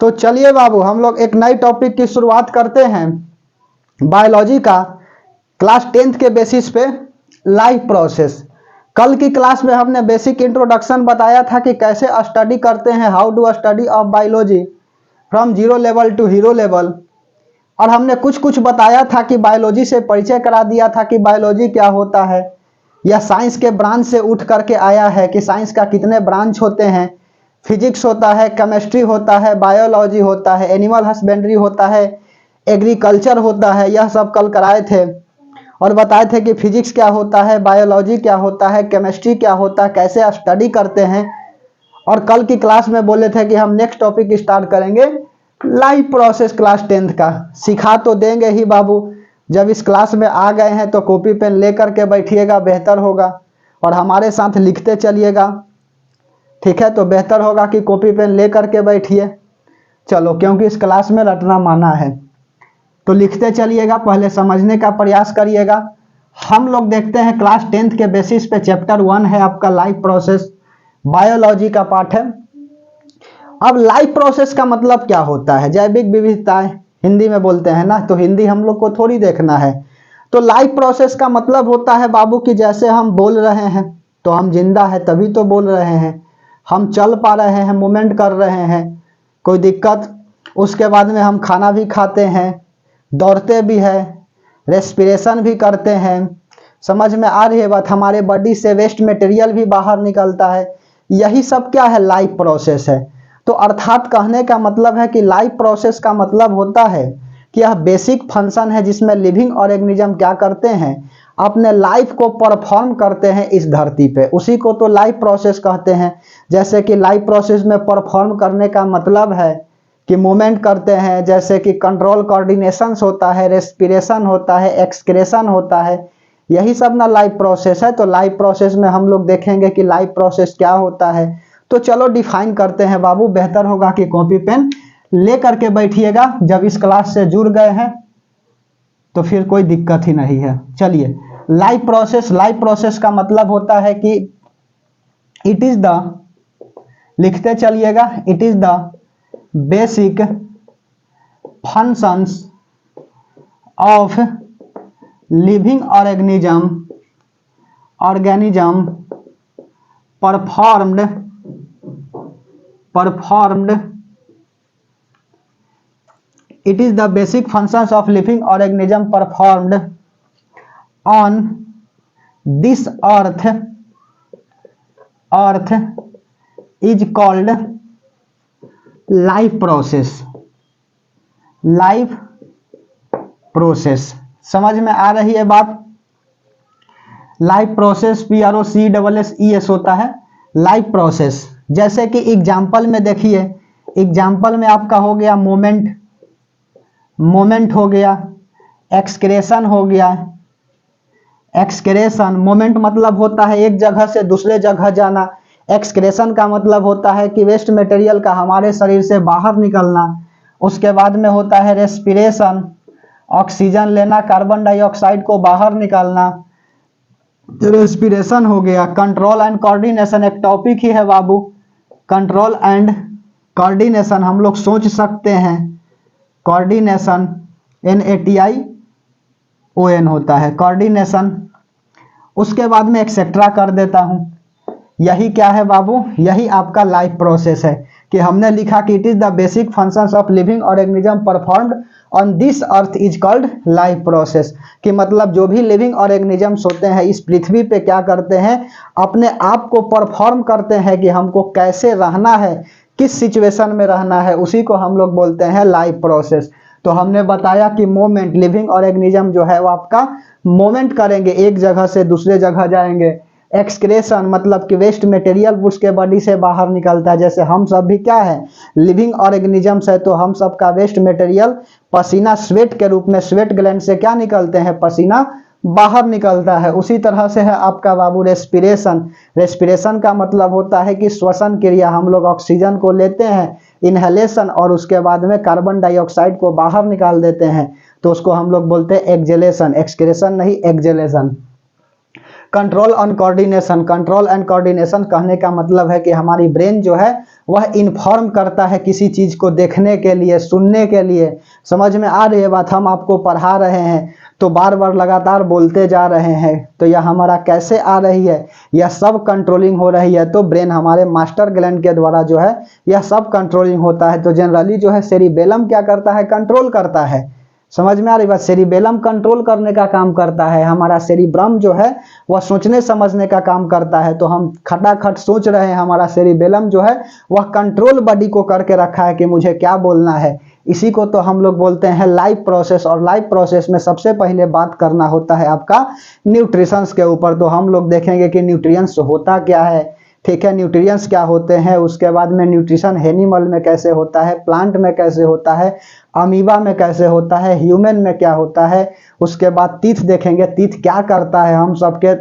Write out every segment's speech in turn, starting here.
तो चलिए बाबू, हम लोग एक नई टॉपिक की शुरुआत करते हैं, बायोलॉजी का, क्लास 10th के बेसिस पे लाइफ प्रोसेस। कल की क्लास में हमने बेसिक इंट्रोडक्शन बताया था कि कैसे स्टडी करते हैं, how do study of biology from zero level to hero level. और हमने कुछ कुछ बताया था कि बायोलॉजी से परिचय करा दिया था कि बायोलॉजी क्या होता है, यह साइंस के ब्रांच से उठ करके आया है कि साइंस का कितने ब्रांच होते हैं। फिजिक्स होता है, केमिस्ट्री होता है, बायोलॉजी होता है, एनिमल हस्बेंड्री होता है, एग्रीकल्चर होता है। यह सब कल कराए थे और बताए थे कि फिजिक्स क्या होता है, बायोलॉजी क्या होता है, केमिस्ट्री क्या होता है, कैसे स्टडी करते हैं। और कल की क्लास में बोले थे कि हम नेक्स्ट टॉपिक स्टार्ट करेंगे लाइफ प्रोसेस क्लास 10th का। सिखा तो देंगे ही बाबू, जब इस क्लास में आ गए हैं तो कॉपी पेन लेकर के बैठिएगा, बेहतर होगा, और हमारे साथ लिखते चलिएगा। ठीक है, तो बेहतर होगा कि कॉपी पेन ले करके बैठिए। चलो, क्योंकि इस क्लास में रटना माना है, तो लिखते चलिएगा, पहले समझने का प्रयास करिएगा। हम लोग देखते हैं क्लास 10th के बेसिस पे चैप्टर 1 है आपका लाइफ प्रोसेस, बायोलॉजी का पार्ट है। अब लाइफ प्रोसेस का मतलब क्या होता है? जैविक विविधताएं हिंदी में बोलते हैं ना, तो हिंदी हम लोग को थोड़ी देखना है। तो लाइफ प्रोसेस का मतलब होता है बाबू कि जैसे हम बोल रहे हैं तो हम जिंदा है तभी तो बोल रहे हैं, हम चल पा रहे हैं, मूवमेंट कर रहे हैं, कोई दिक्कत। उसके बाद में हम खाना भी खाते हैं, दौड़ते भी हैं, रेस्पिरेशन भी करते हैं। समझ में आ रही है बात? हमारे बॉडी से वेस्ट मटेरियल भी बाहर निकलता है। यही सब क्या है? लाइफ प्रोसेस है। तो अर्थात कहने का मतलब है कि लाइफ प्रोसेस का मतलब होता है कि यह बेसिक फंक्शन है जिसमें लिविंग ऑर्गेनिज्म क्या करते हैं, अपने लाइफ को परफॉर्म करते हैं इस धरती पे, उसी को तो लाइफ प्रोसेस कहते हैं। जैसे कि लाइफ प्रोसेस में परफॉर्म करने का मतलब है कि मूवमेंट करते हैं, जैसे कि कंट्रोल कोऑर्डिनेशन होता है, रेस्पिरेशन होता है, एक्सक्रेशन होता है, यही सब ना लाइफ प्रोसेस है। तो लाइफ प्रोसेस में हम लोग देखेंगे कि लाइफ प्रोसेस क्या होता है। तो चलो डिफाइन करते हैं बाबू, बेहतर होगा कि कॉपी पेन ले करके बैठिएगा। जब इस क्लास से जुड़ गए हैं तो फिर कोई दिक्कत ही नहीं है। चलिए, लाइफ प्रोसेस का मतलब होता है कि इट इज द, लिखते चलिएगा, it is the basic functions of living organism performed it is the basic functions of living organism performed on this earth is called life process। समझ में आ रही है बात? लाइफ प्रोसेस PROCESS होता है life process. जैसे कि एग्जाम्पल में देखिए, एग्जाम्पल में आपका हो गया मोमेंट हो गया, एक्सक्रेशन हो गया। एक्सक्रेशन, मोमेंट मतलब होता है एक जगह से दूसरे जगह जाना। एक्सक्रेशन का मतलब होता है कि वेस्ट मटेरियल का हमारे शरीर से बाहर निकलना। उसके बाद में होता है रेस्पिरेशन, ऑक्सीजन लेना, कार्बन डाइऑक्साइड को बाहर निकालना, रेस्पिरेशन हो गया। कंट्रोल एंड कोऑर्डिनेशन एक टॉपिक ही है बाबू। कंट्रोल एंड कोऑर्डिनेशन हम लोग सोच सकते हैं, कोऑर्डिनेशन NATION होता है कोऑर्डिनेशन। उसके बाद में एक्सेट्रा कर देता हूं। यही क्या है बाबू? यही आपका लाइफ प्रोसेस है कि हमने लिखा कि it is the basic functions of living organism performed on this earth is called life process. कि मतलब जो भी लिविंग ऑर्गेनिजम्स होते हैं इस पृथ्वी पे क्या करते हैं, अपने आप को परफॉर्म करते हैं कि हमको कैसे रहना है, किस सिचुएशन में रहना है, उसी को हम लोग बोलते हैं लाइफ प्रोसेस। तो हमने बताया कि मोमेंट, लिविंग ऑर्गेनिज्म जो है वो आपका मोमेंट करेंगे, एक जगह से दूसरे जगह जाएंगे। एक्सक्रेशन मतलब कि वेस्ट मटेरियल उसके बॉडी से बाहर निकलता है। जैसे हम सब भी क्या है, लिविंग ऑर्गेनिजम्स है, तो हम सब का वेस्ट मटेरियल पसीना, स्वेट के रूप में, स्वेट ग्लैंड से क्या निकलते हैं, पसीना बाहर निकलता है। उसी तरह से है आपका बाबू रेस्पिरेशन। रेस्पिरेशन का मतलब होता है कि श्वसन क्रिया, हम लोग ऑक्सीजन को लेते हैं, इनहेलेशन, और उसके बाद में कार्बन डाइऑक्साइड को बाहर निकाल देते हैं, तो उसको हम लोग बोलते हैं एक्सहेलेशन। एक्सक्रेशन नहीं, exhalation. Control on coordination, control and coordination कहने का मतलब है कि हमारी ब्रेन जो है वह इन्फॉर्म करता है किसी चीज़ को देखने के लिए, सुनने के लिए। समझ में आ रही है बात? हम आपको पढ़ा रहे हैं तो बार बार लगातार बोलते जा रहे हैं, तो यह हमारा कैसे आ रही है? यह सब कंट्रोलिंग हो रही है। तो ब्रेन हमारे मास्टर ग्लैंड के द्वारा जो है यह सब कंट्रोलिंग होता है। तो जनरली जो है सेरिबेलम क्या करता है? कंट्रोल करता है। समझ में आ रही बात? सेरिबेलम कंट्रोल करने का काम करता है। हमारा सेरिब्रम जो है वह सोचने समझने का काम करता है। तो हम खटाखट सोच रहे हैं, हमारा सेरिबेलम जो है वह कंट्रोल बॉडी को करके रखा है कि मुझे क्या बोलना है। इसी को तो हम लोग बोलते हैं लाइफ प्रोसेस। और लाइफ प्रोसेस में सबसे पहले बात करना होता है आपका न्यूट्रिशंस के ऊपर। तो हम लोग देखेंगे कि न्यूट्रिएंट्स होता क्या है, ठीक है, न्यूट्रिएंट्स क्या होते हैं, उसके बाद में न्यूट्रिशन एनिमल में कैसे होता है, प्लांट में कैसे होता है, अमीबा में कैसे होता है, ह्यूमन में क्या होता है। उसके बाद तीथ देखेंगे, तीथ क्या करता है हम सबके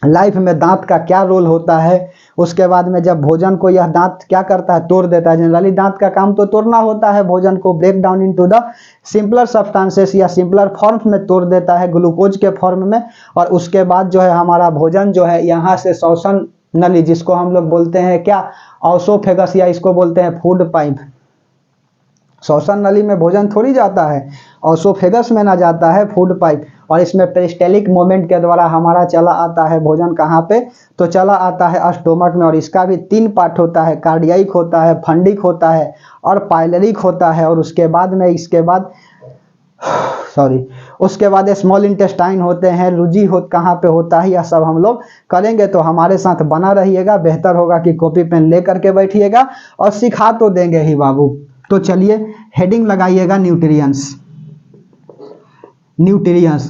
लाइफ में, दांत का क्या रोल होता है। उसके बाद में जब भोजन को यह दांत क्या करता है? तोड़ देता है। जनरली दांत का काम तो तोड़ना होता है, भोजन को break down into the simpler substances या सिंपलर फॉर्म्स में तोड़ देता है, ग्लूकोज के फॉर्म में। और उसके बाद जो है हमारा भोजन जो है यहाँ से श्वसन नली, जिसको हम लोग बोलते हैं क्या? ऑसोफेगस, या इसको बोलते हैं फूड पाइप। श्वसन नली में भोजन थोड़ी जाता है, ऑसोफेगस में ना जाता है, फूड पाइप। और इसमें पेरिस्टेलिक मूवमेंट के द्वारा हमारा चला आता है भोजन कहाँ पे? तो चला आता है स्टोमक में। और इसका भी 3 पार्ट होता है, कार्डियाइक होता है, फंडिक होता है और पाइलेरिक होता है। और उसके बाद में उसके बाद स्मॉल इंटेस्टाइन होते हैं, लूजी कहाँ पे होता है, यह सब हम लोग करेंगे। तो हमारे साथ बना रहिएगा, बेहतर होगा कि कॉपी पेन ले करके बैठिएगा, और सिखा तो देंगे ही बाबू। तो चलिए हेडिंग लगाइएगा न्यूट्रिएंट्स। न्यूट्रिएंट्स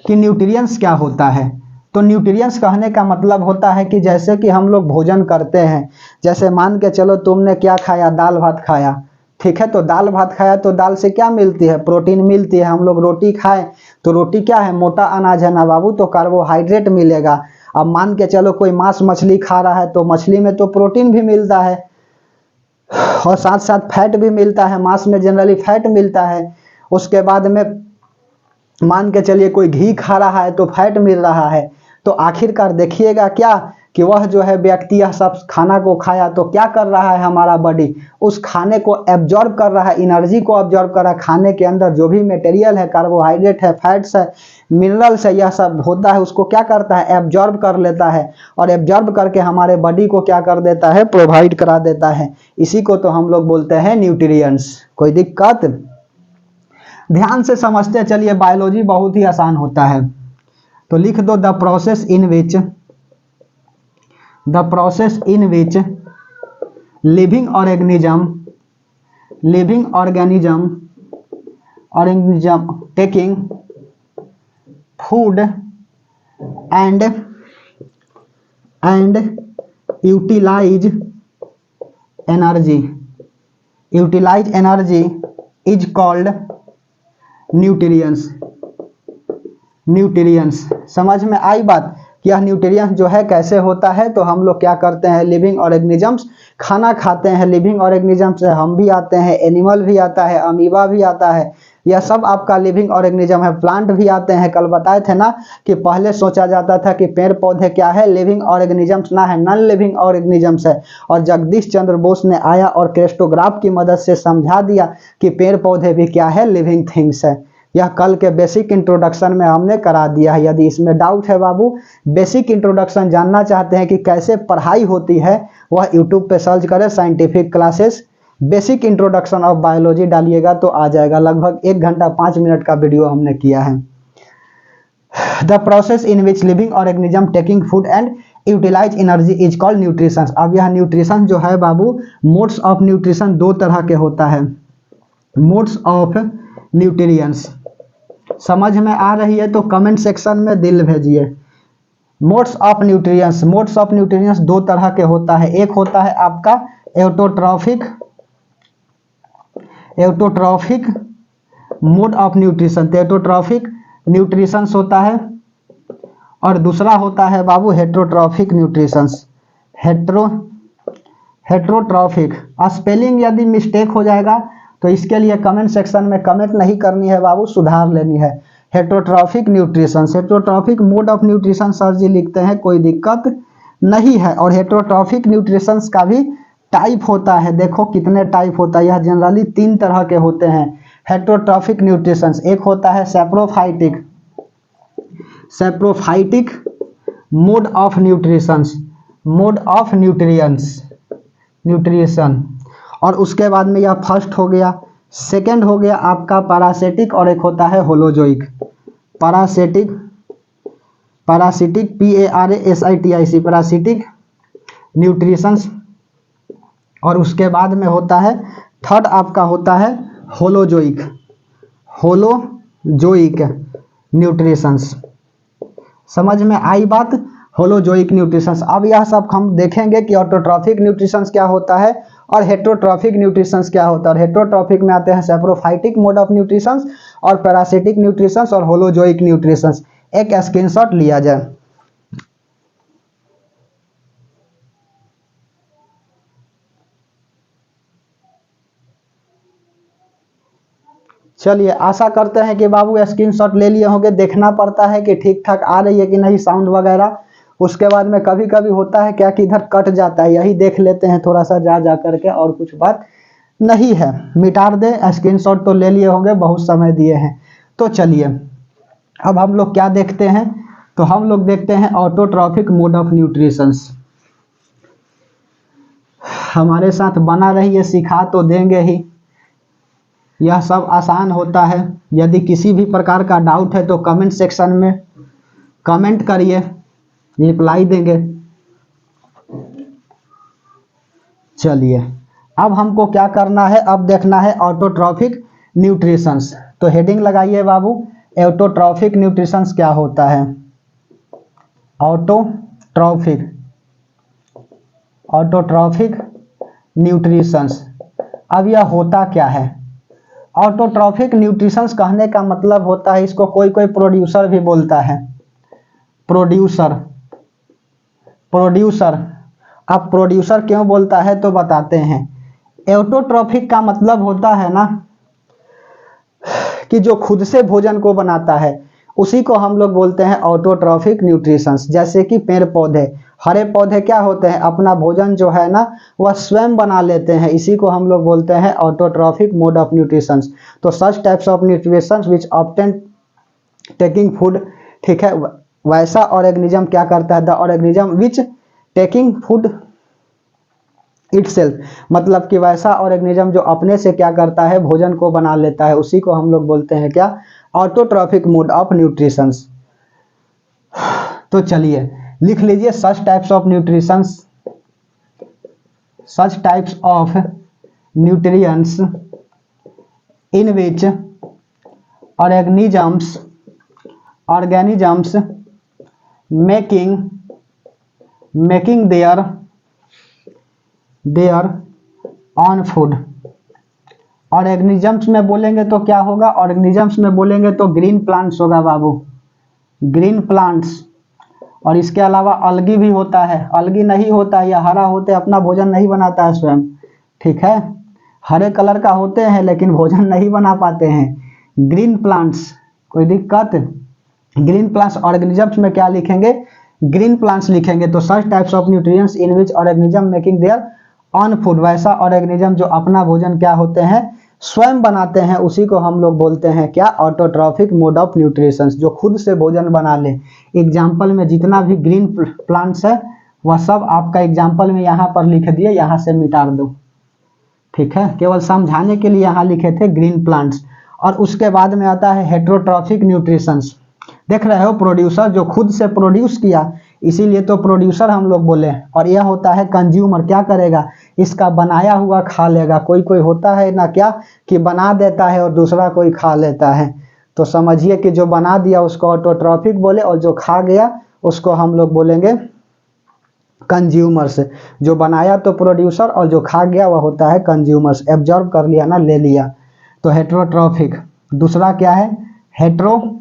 कि न्यूट्रिएंट्स क्या होता है? तो न्यूट्रिएंट्स कहने का मतलब होता है कि जैसे कि हम लोग भोजन करते हैं, जैसे मान के चलो तुमने क्या खाया? दाल भात खाया, ठीक है। तो दाल भात खाया तो दाल से क्या मिलती है? प्रोटीन मिलती है। हम लोग रोटी खाएं तो रोटी क्या है? मोटा अनाज है ना बाबू, तो कार्बोहाइड्रेट मिलेगा। अब मान के चलो कोई मांस मछली खा रहा है तो मछली में तो प्रोटीन भी मिलता है और साथ साथ फैट भी मिलता है। मांस में जनरली फैट मिलता है। उसके बाद में मान के चलिए कोई घी खा रहा है तो फैट मिल रहा है। तो आखिरकार देखिएगा क्या कि वह जो है व्यक्ति यह सब खाना को खाया तो क्या कर रहा है? हमारा बॉडी उस खाने को एब्जॉर्ब कर रहा है, एनर्जी को एब्जॉर्ब कर रहा है। खाने के अंदर जो भी मटेरियल है, कार्बोहाइड्रेट है, फैट्स है, मिनरल्स है, यह सब होता है, उसको क्या करता है? एब्जॉर्ब कर लेता है। और एब्जॉर्ब करके हमारे बॉडी को क्या कर देता है? प्रोवाइड करा देता है। इसी को तो हम लोग बोलते हैं न्यूट्रिएंट्स। कोई दिक्कत? ध्यान से समझते चलिए, बायोलॉजी बहुत ही आसान होता है। तो लिख दो the process in which living organism taking food and utilise energy is called nutrients. समझ में आई बात? यह न्यूट्रिएंट्स जो है कैसे होता है? तो हम लोग क्या करते हैं? लिविंग ऑर्गेनिजम्स खाना खाते हैं। लिविंग ऑर्गेनिजम्स से हम भी आते हैं, एनिमल भी आता है, अमीबा भी आता है, यह सब आपका लिविंग ऑर्गेनिज्म है। प्लांट भी आते हैं। कल बताए थे ना कि पहले सोचा जाता था कि पेड़ पौधे क्या है? लिविंग ऑर्गेनिजम्स ना है, नॉन लिविंग ऑर्गेनिजम्स है। और जगदीश चंद्र बोस ने आया और क्रेस्टोग्राफ की मदद से समझा दिया कि पेड़ पौधे भी क्या है? लिविंग थिंग्स है। यह कल के बेसिक इंट्रोडक्शन में हमने करा दिया है। यदि इसमें डाउट है बाबू, बेसिक इंट्रोडक्शन जानना चाहते हैं कि कैसे पढ़ाई होती है, वह यूट्यूब पे सर्च करें scientific classes basic introduction of biology डालिएगा तो आ जाएगा। लगभग 1 घंटा 5 मिनट का वीडियो हमने किया है। The process in which living organism taking food and utilise energy is called nutrition. अब यह न्यूट्रिशन जो है बाबू, मोड्स ऑफ न्यूट्रिशन 2 तरह के होता है। मोड्स ऑफ न्यूट्रिएंट्स समझ में आ रही है तो कमेंट सेक्शन में दिल भेजिए। मोड्स ऑफ न्यूट्रिएंट्स 2 तरह के होता है। एक होता है आपका एटोट्रॉफिक मोड ऑफ न्यूट्रिशन, एटोट्रॉफिक न्यूट्रिशन होता है। और दूसरा होता है बाबू हेट्रोट्रॉफिक न्यूट्रिशन। हेट्रोट्रॉफिक स्पेलिंग यदि मिस्टेक हो जाएगा तो इसके लिए कमेंट सेक्शन में कमेंट नहीं करनी है बाबू, सुधार लेनी है। Heterotrophic nutrition, heterotrophic mode of nutrition sir जी लिखते हैं, कोई दिक्कत नहीं है। और हेट्रोट्रॉफिक न्यूट्रिशन का भी टाइप होता है, देखो कितने टाइप होता है, यह जनरली 3 तरह के होते हैं हेट्रोट्रॉफिक न्यूट्रिशन। एक होता है saprophytic, saprophytic mode of nutrition, mode of nutrition. और उसके बाद में यह फर्स्ट हो गया। सेकंड हो गया आपका पैरासिटिक, और एक होता है holozoic. Parasitic, parasitic PARASITIC, parasitic nutrition. और उसके बाद में होता है थर्ड आपका होता है होलोजोइक, होलोजोइक न्यूट्रिशन। समझ में आई बात, होलोजोइक न्यूट्रिशन। अब यह सब हम देखेंगे कि ऑटोट्रॉफिक न्यूट्रिशन क्या होता है और हेट्रोट्रॉफिक न्यूट्रिशन क्या होता है। और हेट्रोट्रॉफिक में आते हैं सैप्रोफाइटिक मोड ऑफ न्यूट्रिशन और पैरासिटिक न्यूट्रिशन और होलोजोइक न्यूट्रिशन। एक स्क्रीनशॉट लिया जाए। चलिए, आशा करते हैं कि बाबू स्क्रीनशॉट ले लिए होंगे। देखना पड़ता है कि ठीक ठाक आ रही है कि नहीं साउंड वगैरह। उसके बाद में कभी कभी होता है क्या कि इधर कट जाता है, यही देख लेते हैं थोड़ा सा जा करके, और कुछ बात नहीं है, मिटा दे। स्क्रीनशॉट तो ले लिए होंगे, बहुत समय दिए हैं। तो चलिए अब हम लोग क्या देखते हैं, तो हम लोग देखते हैं ऑटोट्रॉफिक मोड ऑफ न्यूट्रिशन। हमारे साथ बना रहिए, सिखा तो देंगे ही, यह सब आसान होता है। यदि किसी भी प्रकार का डाउट है तो कमेंट सेक्शन में कमेंट करिए, रिप्लाई देंगे। चलिए अब हमको क्या करना है, अब देखना है ऑटोट्रॉफिक न्यूट्रिशंस। तो हेडिंग लगाइए बाबू, ऑटोट्रॉफिक न्यूट्रिशंस क्या होता है। Autotrophic, autotrophic nutritions. अब यह होता क्या है। ऑटोट्रॉफिक न्यूट्रिशंस कहने का मतलब होता है, इसको कोई कोई प्रोड्यूसर भी बोलता है, प्रोड्यूसर, प्रोड्यूसर। अब प्रोड्यूसर क्यों बोलता है तो बताते हैं। ऑटोट्रॉफिक का मतलब होता है ना कि जो खुद से भोजन को बनाता है, उसी को हम लोग बोलते हैं ऑटोट्रॉफिक न्यूट्रिशंस। जैसे कि पेड़ पौधे, हरे पौधे क्या होते हैं, अपना भोजन जो है ना वह स्वयं बना लेते हैं, इसी को हम लोग बोलते हैं ऑटोट्रॉफिक मोड ऑफ न्यूट्रिशंस। तो such types of nutritions which obtain taking food, ठीक है, वैसा ऑर्गेनिज्म क्या करता है, the organism which taking food itself, मतलब कि वैसा ऑर्गेनिज्म जो अपने से क्या करता है, भोजन को बना लेता है, उसी को हम लोग बोलते हैं क्या, ऑटोट्रॉफिक मोड ऑफ न्यूट्रिशंस। तो चलिए लिख लीजिए, सच types of nutritions, such types of nutrients in which organisms, organisms making their on food. Organisms में बोलेंगे तो क्या होगा, ऑर्गेनिजम्स में बोलेंगे तो ग्रीन प्लांट्स होगा बाबू, ग्रीन प्लांट्स। और इसके अलावा अलगी भी होता है, अलगी नहीं होता है या हरा होते अपना भोजन नहीं बनाता है स्वयं, ठीक है, हरे कलर का होते हैं लेकिन भोजन नहीं बना पाते हैं। ग्रीन प्लांट्स, कोई दिक्कत। ग्रीन प्लांट्स ऑर्गेनिजम्स में क्या लिखेंगे, ग्रीन प्लांट्स लिखेंगे। तो such types of nutrients in which organism making their on food, वैसा ऑर्गेनिज्म जो अपना भोजन क्या होते हैं, स्वयं बनाते हैं, उसी को हम लोग बोलते हैं क्या, ऑटोट्रॉफिक मोड ऑफ न्यूट्रिशन, जो खुद से भोजन बना ले। एग्जाम्पल में जितना भी ग्रीन प्लांट्स है वह सब आपका एग्जाम्पल में यहाँ पर लिख दिए, यहाँ से मिटा दो, ठीक है, केवल समझाने के लिए यहाँ लिखे थे ग्रीन प्लांट्स। और उसके बाद में आता है हेट्रोट्रॉफिक न्यूट्रिशंस। देख रहे हो, प्रोड्यूसर जो खुद से प्रोड्यूस किया, इसीलिए तो प्रोड्यूसर हम लोग बोले। और यह होता है कंज्यूमर, क्या करेगा, इसका बनाया हुआ खा लेगा। कोई कोई होता है ना क्या कि बना देता है और दूसरा कोई खा लेता है। तो समझिए कि जो बना दिया उसको ऑटोट्रॉफिक बोले, और जो खा गया उसको हम लोग बोलेंगे कंज्यूमर्स। जो बनाया तो प्रोड्यूसर और जो खा गया वह होता है कंज्यूमर्स। एब्जॉर्ब कर लिया ना, ले लिया। तो हेट्रोट्रॉफिक। दूसरा क्या है, हेट्रोट्रॉफिक।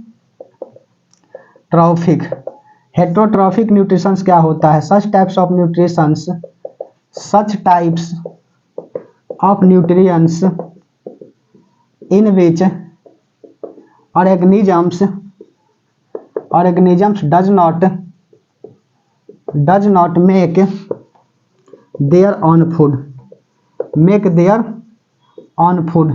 हेट्रोट्रॉफिक न्यूट्रिशंस क्या होता है, सच types of nutritions, such types of nutrients in which organisms does not make their own food।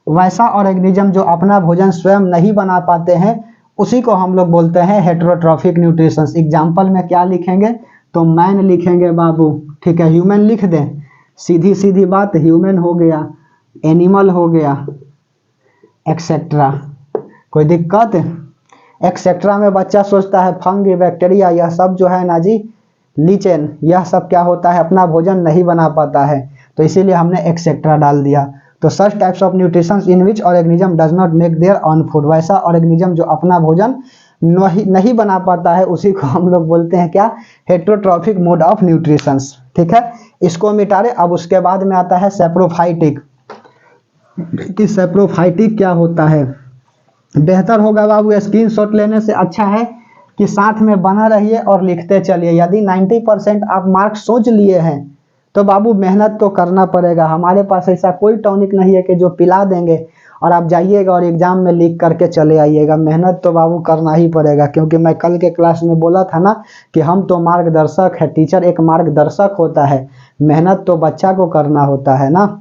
वैसा ऑर्गेनिज्म जो अपना भोजन स्वयं नहीं बना पाते हैं उसी को हम लोग बोलते हैं हेटेरोट्रॉफिक न्यूट्रिशंस। एग्जाम्पल में क्या लिखेंगे, तो मैन लिखेंगे बाबू, ठीक है, ह्यूमन लिख दें, सीधी सीधी बात, ह्यूमन हो गया, एनिमल हो गया, एक्सेट्रा। कोई दिक्कत? एक्सेट्रा में बच्चा सोचता है फंगी, बैक्टीरिया, यह सब जो है ना जी, लीचेन, यह सब क्या होता है, अपना भोजन नहीं बना पाता है, तो इसीलिए हमने एक्सेट्रा डाल दिया। तो such types of nutritions in which organism does not make their on food. वैसा ऑर्गेनिज्म जो अपना भोजन नहीं बना पाता है उसी को हम लोग बोलते हैं क्या, हेटेरोट्रॉफिक मोड ऑफ न्यूट्रिशंस। ठीक है, इसको मिटा रहे। अब उसके बाद में आता है सेप्रोफाइटिक। कि सेप्रोफाइटिक क्या होता है, बेहतर होगा बाबू स्क्रीनशॉट लेने से अच्छा है कि साथ में बना रहिए और लिखते चलिए। यदि 90% आप मार्क्स सोच लिए हैं तो बाबू मेहनत तो करना पड़ेगा। हमारे पास ऐसा कोई टॉनिक नहीं है कि जो पिला देंगे और आप जाइएगा और एग्जाम में लिख करके चले आइएगा। मेहनत तो बाबू करना ही पड़ेगा, क्योंकि मैं कल के क्लास में बोला था ना कि हम तो मार्गदर्शक है, टीचर एक मार्गदर्शक होता है, मेहनत तो बच्चा को करना होता है ना।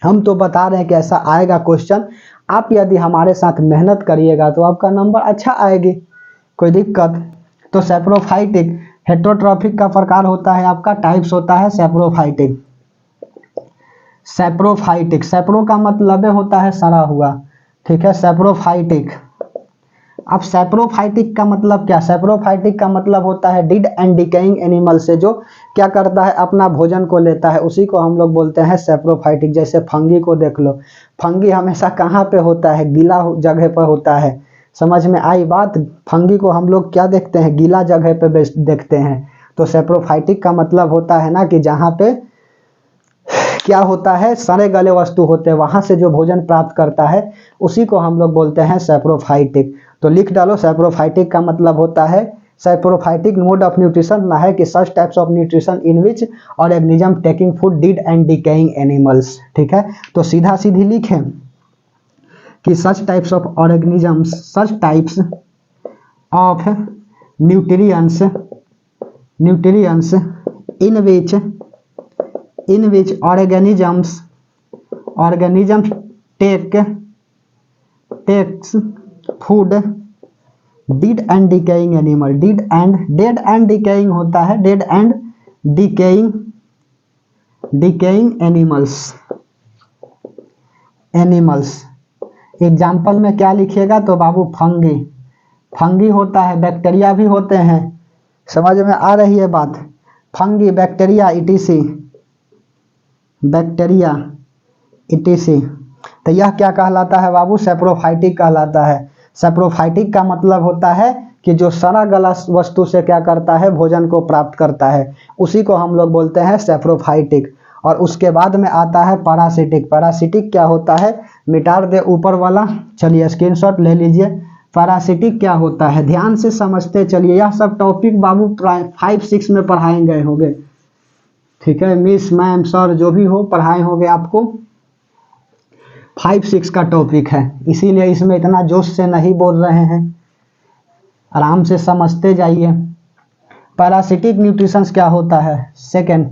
हम तो बता रहे हैं कि ऐसा आएगा क्वेश्चन, आप यदि हमारे साथ मेहनत करिएगा तो आपका नंबर अच्छा आएगी। कोई दिक्कत? तो सेप्रोफाइटिक हेटेरोट्रॉफिक का प्रकार होता है आपका, टाइप्स होता है सेप्रोफाइटिक। सेप्रो का मतलब होता है सड़ा हुआ, ठीक है, सेप्रोफाइटिक। अब सेप्रोफाइटिक का मतलब क्या, सेप्रोफाइटिक का मतलब होता है डिड एंड डिकेइंग एनिमल से जो क्या करता है, अपना भोजन को लेता है, उसी को हम लोग बोलते हैं सेप्रोफाइटिक। जैसे फंगी को देख लो, फंगी हमेशा कहाँ पे होता है, गीला जगह पर होता है। समझ में आई बात? फंगी को हम लोग क्या देखते हैं, गीला जगह पे देखते हैं। तो सेप्रोफाइटिक का मतलब होता है ना कि जहाँ पे क्या होता है, सड़े गले वस्तु होते हैं, वहां से जो भोजन प्राप्त करता है उसी को हम लोग बोलते हैं सेप्रोफाइटिक। तो लिख डालो, सेप्रोफाइटिक का मतलब होता है, सेप्रोफाइटिक मोड ऑफ न्यूट्रिशन ना है कि सच types of nutrition in which organism taking food did and decaying animals. ठीक है, तो सीधा सीधी लिखें कि सच types of organisms, such types of nutrients in which organisms takes food dead and decaying animal। dead and decaying होता है, dead and decaying animals। Example में क्या लिखिएगा, तो बाबू फंगी होता है, बैक्टीरिया भी होते हैं। समझ में आ रही है बात? Fungi, bacteria, etc.. तो यह क्या कहलाता है बाबू, सेप्रोफाइटिक कहलाता है। सेप्रोफाइटिक का मतलब होता है कि जो सड़ा गला वस्तु से क्या करता है, भोजन को प्राप्त करता है, उसी को हम लोग बोलते हैं सेप्रोफाइटिक। और उसके बाद में आता है पैरासिटिक। पैरासिटिक क्या होता है, मिटा दे ऊपर वाला, चलिए स्क्रीनशॉट ले लीजिए। पैरासिटिक क्या होता है, ध्यान से समझते चलिए। यह सब टॉपिक बाबू 5-6 में पढ़ाए गए होंगे, ठीक है, मिस मैम सर जो भी हो पढ़ाए होंगे आपको। 5-6 का टॉपिक है, इसीलिए इसमें इतना जोश से नहीं बोल रहे हैं, आराम से समझते जाइए। पैरासिटिक न्यूट्रिशंस क्या होता है, second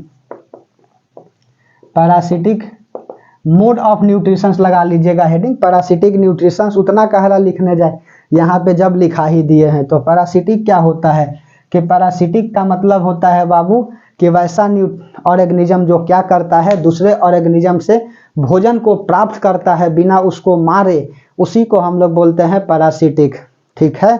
parasitic mode of nutritions लगा लीजिएगा हेडिंग। पैरासिटिक न्यूट्रिशंस उतना कहला लिखने जाए, यहाँ पे जब लिखा ही दिए हैं। तो पैरासिटिक क्या होता है कि पैरासिटिक का मतलब होता है बाबू कि वैसा ऑर्गेनिज्म जो क्या करता है, दूसरे ऑर्गेनिज्म से भोजन को प्राप्त करता है बिना उसको मारे, उसी को हम लोग बोलते हैं पैरासिटिक। ठीक है,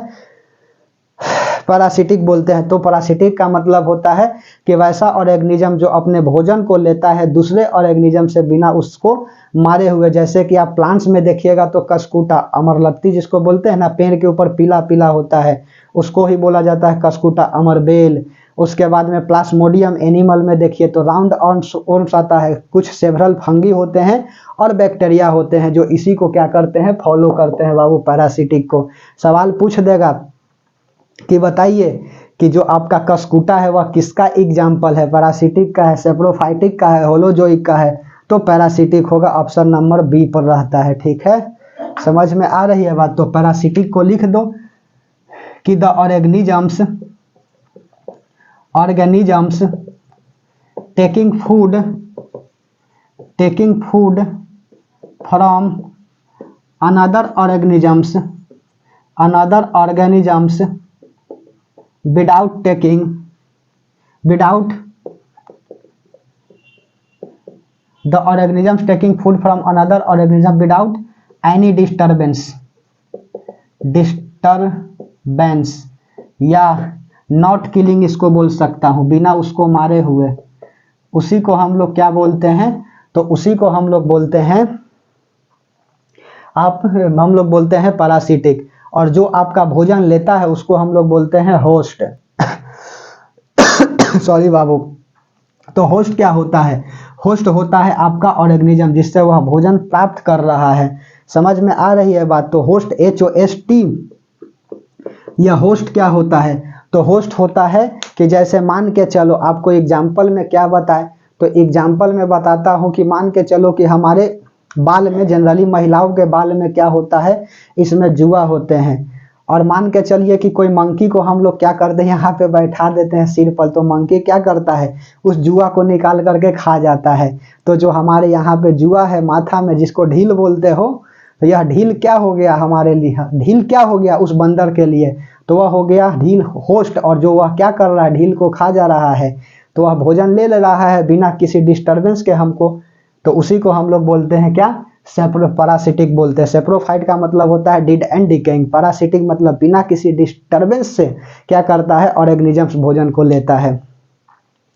पैरासिटिक बोलते हैं। तो पैरासिटिक का मतलब होता है कि वैसा ऑर्गेनिज्म जो अपने भोजन को लेता है दूसरे ऑर्गेनिज्म से बिना उसको मारे हुए। जैसे कि आप प्लांट्स में देखिएगा तो कस्कुटा, अमरलत्ती जिसको बोलते हैं ना, पेड़ के ऊपर पीला पीला होता है, उसको ही बोला जाता है कस्कुटा, अमरबेल। उसके बाद में प्लास्मोडियम एनिमल में देखिए तो राउंड ऑर्म्स आता है। कुछ सेवरल फंगी होते हैं और बैक्टीरिया होते हैं जो इसी को क्या करते हैं, फॉलो करते हैं बाबू, पैरासिटिक को। सवाल पूछ देगा कि बताइए कि जो आपका कस्कुटा है वह किसका एग्जाम्पल है, पैरासिटिक का है, सेप्रोफाइटिक का है, होलोजोइक का है? तो पैरासिटिक होगा, ऑप्शन नंबर बी पर रहता है। ठीक है, समझ में आ रही है बात। तो पैरासिटिक को लिख दो कि the organisms taking food from another organisms without the organisms taking food from another organism without any disturbance या नॉट किलिंग इसको बोल सकता हूं, बिना उसको मारे हुए। उसी को हम लोग क्या बोलते हैं? तो उसी को हम लोग बोलते हैं हम लोग बोलते हैं पैरासिटिक। और जो आपका भोजन लेता है उसको हम लोग बोलते हैं होस्ट। सॉरी बाबू। तो होस्ट क्या होता है? होस्ट होता है आपका ऑर्गेनिज्म जिससे वह भोजन प्राप्त कर रहा है। समझ में आ रही है बात। तो होस्ट HOST, यह होस्ट क्या होता है? तो होस्ट होता है कि जैसे मान के चलो, आपको एग्जाम्पल में क्या बताए, तो एग्जाम्पल में बताता हूं कि मान के चलो कि हमारे बाल में, जनरली महिलाओं के बाल में क्या होता है, इसमें जुआ होते हैं। और मान के चलिए कि कोई मंकी को हम लोग क्या करते हैं, यहाँ पे बैठा देते हैं सिर पर, तो मंकी क्या करता है, उस जुआ को निकाल करके खा जाता है। तो जो हमारे यहाँ पे जुआ है माथा में, जिसको ढील बोलते हो, तो यह ढील क्या हो गया हमारे लिए? ढील क्या हो गया उस बंदर के लिए? तो वह हो गया ढील होस्ट। और जो वह क्या कर रहा है, ढील को खा जा रहा है, तो वह भोजन ले रहा है बिना किसी डिस्टर्बेंस के हमको। तो उसी को हम लोग बोलते हैं क्या? पैरासिटिक बोलते हैं। सेप्रोफाइट का मतलब होता है डिड एंड डिकेइंग। पैरासिटिक मतलब बिना किसी डिस्टर्बेंस से क्या करता है, ऑर्गेनिजम्स भोजन को लेता है।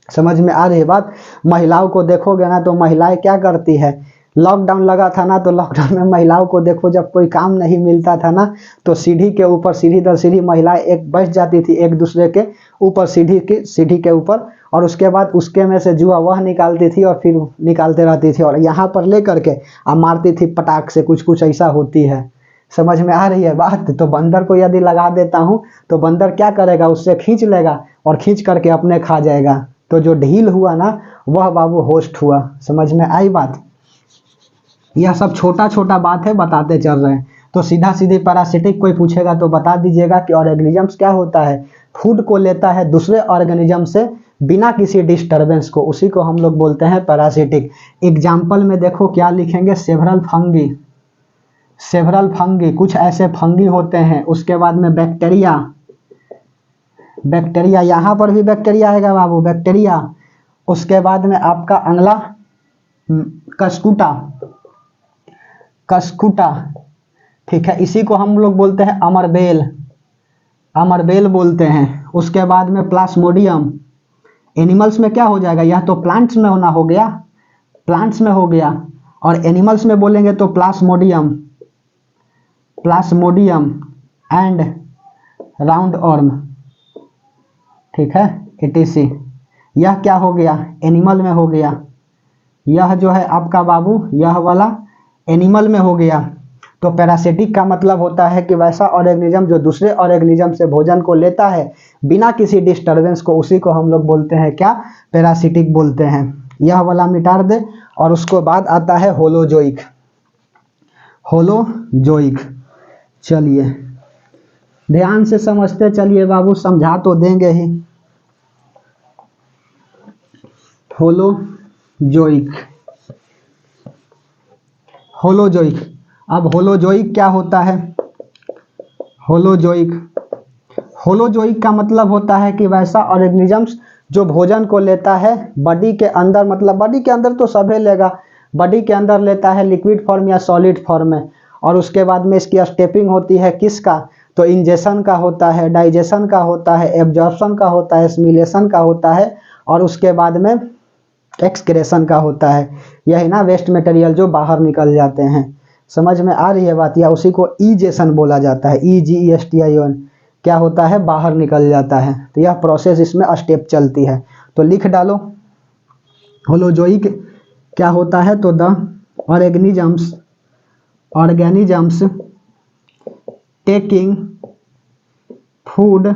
समझ में आ रही है बात। महिलाओं को देखोगे ना, तो महिलाएं क्या करती है, लॉकडाउन लगा था ना, तो लॉकडाउन में महिलाओं को देखो, जब कोई काम नहीं मिलता था ना, तो सीढ़ी के ऊपर, सीढ़ी दर सीढ़ी महिलाएं एक बैठ जाती थी एक दूसरे के ऊपर, सीढ़ी के ऊपर, और उसके बाद उसके में से जुआ वह निकालती थी और फिर निकालते रहती थी, और यहाँ पर ले करके अब मारती थी पटाख से, कुछ ऐसा होती है। समझ में आ रही है बात। तो बंदर को यदि लगा देता हूँ, तो बंदर क्या करेगा, उससे खींच लेगा और खींच करके अपने खा जाएगा। तो जो ढील हुआ ना, वह बाबू होस्ट हुआ। समझ में आई बात। यह सब छोटा छोटा बात है, बताते चल रहे हैं। तो सीधा सीधे पैरासिटिक कोई पूछेगा तो बता दीजिएगा कि ऑर्गेनिजम्स क्या होता है, फूड को लेता है दूसरे ऑर्गेनिज्म से बिना किसी डिस्टरबेंस को, उसी को हम लोग बोलते हैं पैरासिटिक। एग्जाम्पल में देखो क्या लिखेंगे, सेवरल फंगी, कुछ ऐसे फंगी होते हैं। उसके बाद में बैक्टीरिया, यहाँ पर भी बैक्टीरिया आएगा बाबू, बैक्टीरिया। उसके बाद में आपका अगला कस्कुटा, ठीक है, इसी को हम लोग बोलते हैं अमरबेल बोलते हैं। उसके बाद में प्लास्मोडियम। एनिमल्स में क्या हो जाएगा, यह तो प्लांट्स में हो गया, और एनिमल्स में बोलेंगे तो प्लास्मोडियम एंड राउंड ऑर्म, ठीक है, etc। यह क्या हो गया, एनिमल में हो गया। यह जो है आपका बाबू, यह वाला एनिमल में हो गया। तो पैरासिटिक का मतलब होता है कि वैसा ऑर्गेनिज्म जो दूसरे ऑर्गेनिज्म से भोजन को लेता है बिना किसी डिस्टरबेंस को, उसी को हम लोग बोलते हैं क्या, पैरासिटिक बोलते हैं। यह वाला मिटा दे। और उसको बाद आता है होलोजोइक। चलिए ध्यान से समझते चलिए बाबू, समझा तो देंगे ही। होलोजोइक। अब होलोजोइक क्या होता है? होलोजोइक का मतलब होता है कि वैसा ऑर्गेनिजम्स जो भोजन को लेता है बॉडी के अंदर, मतलब बॉडी के अंदर तो सभी लेगा, बॉडी के अंदर लेता है लिक्विड फॉर्म या सॉलिड फॉर्म में। और उसके बाद में इसकी स्टेपिंग होती है किसका, तो इंजेक्शन का होता है, डाइजेशन का होता है, एब्जॉर्प्शन का होता है, एसिमिलेशन का होता है, और उसके बाद में एक्सक्रेशन का होता है। यही ना वेस्ट मटेरियल जो बाहर निकल जाते हैं। समझ में आ रही है बात। या उसी को ईजेशन बोला जाता है, EGESTION, क्या होता है, बाहर निकल जाता है। तो यह प्रोसेस इसमें स्टेप चलती है। तो लिख डालो होलोजोइक क्या होता है, तो the organisms taking food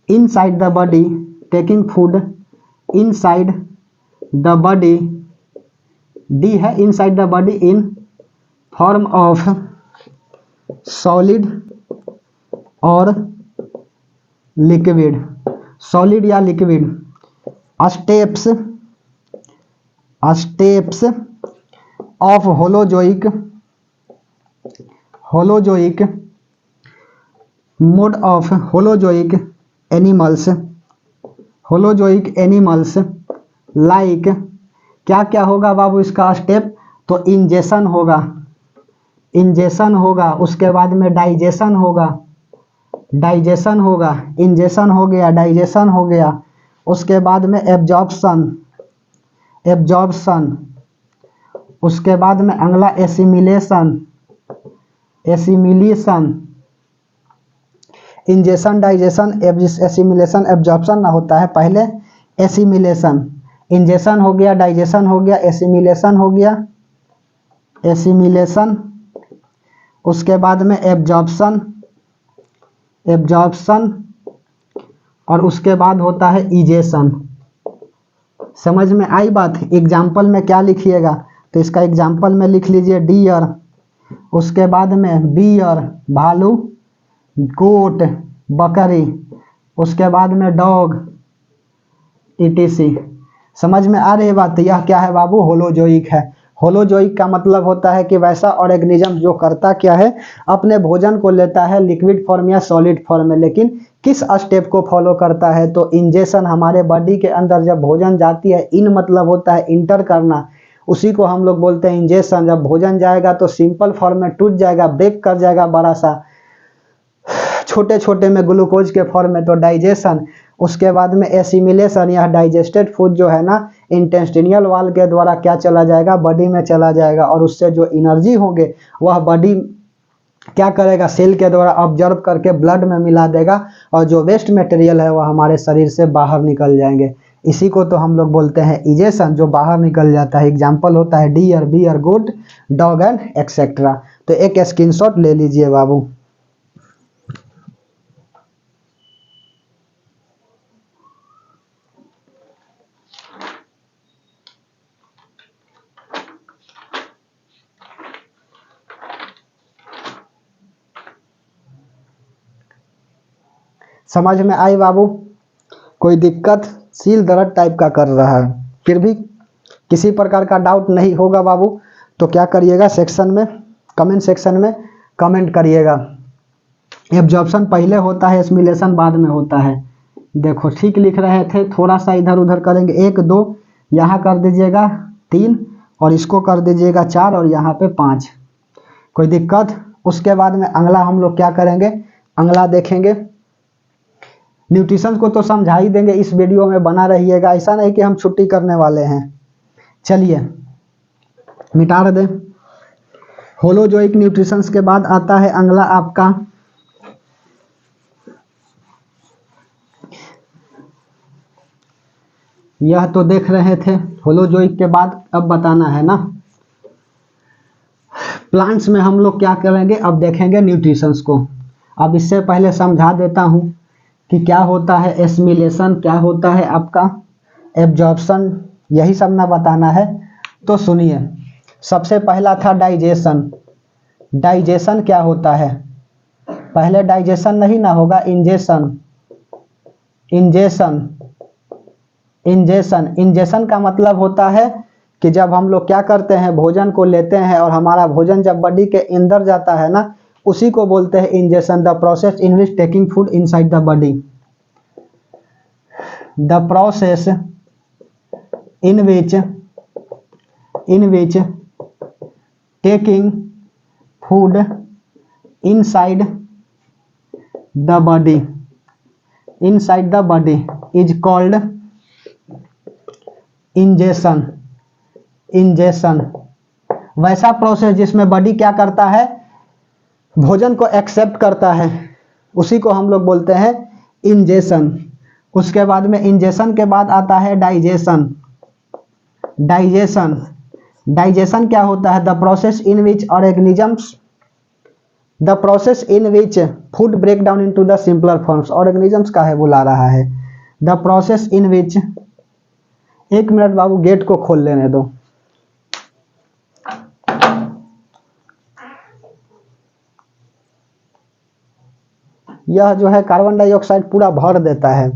inside the body, the body, डी है inside the body in form of solid और लिक्विड, सॉलिड या liquid, steps steps of holozoic holozoic mode of holozoic animals like, क्या क्या होगा बाबू इसका स्टेप? तो इंजेशन होगा, उसके बाद में डाइजेशन होगा, इंजेशन हो गया, डाइजेशन हो गया, उसके बाद में एब्जॉर्प्शन, उसके बाद में अगला assimilation, ingestion, digestion, assimilation, absorption ना होता है, पहले एसिमिलेशन, इंजेशन हो गया, डाइजेशन हो गया, एसिमिलेशन हो गया, उसके बाद में एब्जॉर्प्शन और उसके बाद होता है इजेशन। समझ में आई बात? एग्जाम्पल में क्या लिखिएगा? तो इसका एग्जाम्पल में लिख लीजिए डियर, उसके बाद में बियर भालू, गोट बकरी, उसके बाद में डॉग ईटीसी। समझ में आ रही है बात? यह क्या है बाबू? होलोजोइक है। होलोजोइक का मतलब होता है कि वैसा ऑर्गेनिज्म जो करता क्या है, अपने भोजन को लेता है लिक्विड फॉर्म या सॉलिड फॉर्म में, लेकिन किस स्टेप को फॉलो करता है? तो इंजेशन, हमारे बॉडी के अंदर जब भोजन जाती है, इन मतलब होता है इंटर करना, उसी को हम लोग बोलते हैं इंजेशन। जब भोजन जाएगा तो सिंपल फॉर्म में टूट जाएगा, ब्रेक कर जाएगा बड़ा सा, छोटे छोटे में ग्लूकोज के फॉर्म में, तो डाइजेशन। उसके बाद में एसिमिलेशन, यह डाइजेस्टेड फूड जो है ना, इंटेस्टिनियल वाल के द्वारा क्या चला जाएगा? बॉडी में चला जाएगा, और उससे जो एनर्जी होंगे वह बॉडी क्या करेगा? सेल के द्वारा ऑब्जर्व करके ब्लड में मिला देगा, और जो वेस्ट मटेरियल है वह हमारे शरीर से बाहर निकल जाएंगे। इसी को तो हम लोग बोलते हैं इजेशन, जो बाहर निकल जाता है। एग्जाम्पल होता है deer, bear, good, dog and etcetera. तो एक स्क्रीनशॉट ले लीजिए बाबू। समझ में आई बाबू? कोई दिक्कत? सील दर्द टाइप का कर रहा है, फिर भी किसी प्रकार का डाउट नहीं होगा बाबू, तो क्या करिएगा? सेक्शन में, कमेंट सेक्शन में कमेंट करिएगा। एब्जॉर्प्शन पहले होता है, एसिमिलेशन बाद में होता है। देखो ठीक लिख रहे थे, थोड़ा सा इधर उधर करेंगे, 1 2 यहाँ कर दीजिएगा 3, और इसको कर दीजिएगा 4, और यहाँ पे 5। कोई दिक्कत? उसके बाद में अगला हम लोग क्या करेंगे? अगला देखेंगे, न्यूट्रिशन को तो समझा ही देंगे, इस वीडियो में बना रहिएगा, ऐसा नहीं कि हम छुट्टी करने वाले हैं। चलिए मिटा दें। होलोजोइक न्यूट्रिशंस के बाद आता है अगला आपका यह तो देख रहे थे होलोजोइक के बाद, अब बताना है ना प्लांट्स में हम लोग क्या करेंगे। अब देखेंगे न्यूट्रिशंस को। अब इससे पहले समझा देता हूं कि क्या होता है एसिमिलेशन, क्या होता है आपका एब्जॉर्प्शन, यही सब ना बताना है। तो सुनिए, सबसे पहला था डाइजेशन। डाइजेशन क्या होता है? पहले डाइजेशन नहीं ना होगा, इंजेशन। इंजेशन का मतलब होता है कि जब हम लोग क्या करते हैं, भोजन को लेते हैं, और हमारा भोजन जब बॉडी के अंदर जाता है ना, उसी को बोलते हैं ingestion. The process in which taking food inside the body, the process in which taking food inside the body is called ingestion. वैसा प्रोसेस जिसमें बॉडी क्या करता है, भोजन को एक्सेप्ट करता है, उसी को हम लोग बोलते हैं इंजेशन। उसके बाद में इंजेशन के बाद आता है डाइजेशन। डाइजेशन क्या होता है? The process in which food break down into the simpler forms. Organisms का है बुला रहा है। द प्रोसेस इन विच, एक मिनट बाबू गेट को खोल लेने दो। यह जो है कार्बन डाइऑक्साइड पूरा भर देता है।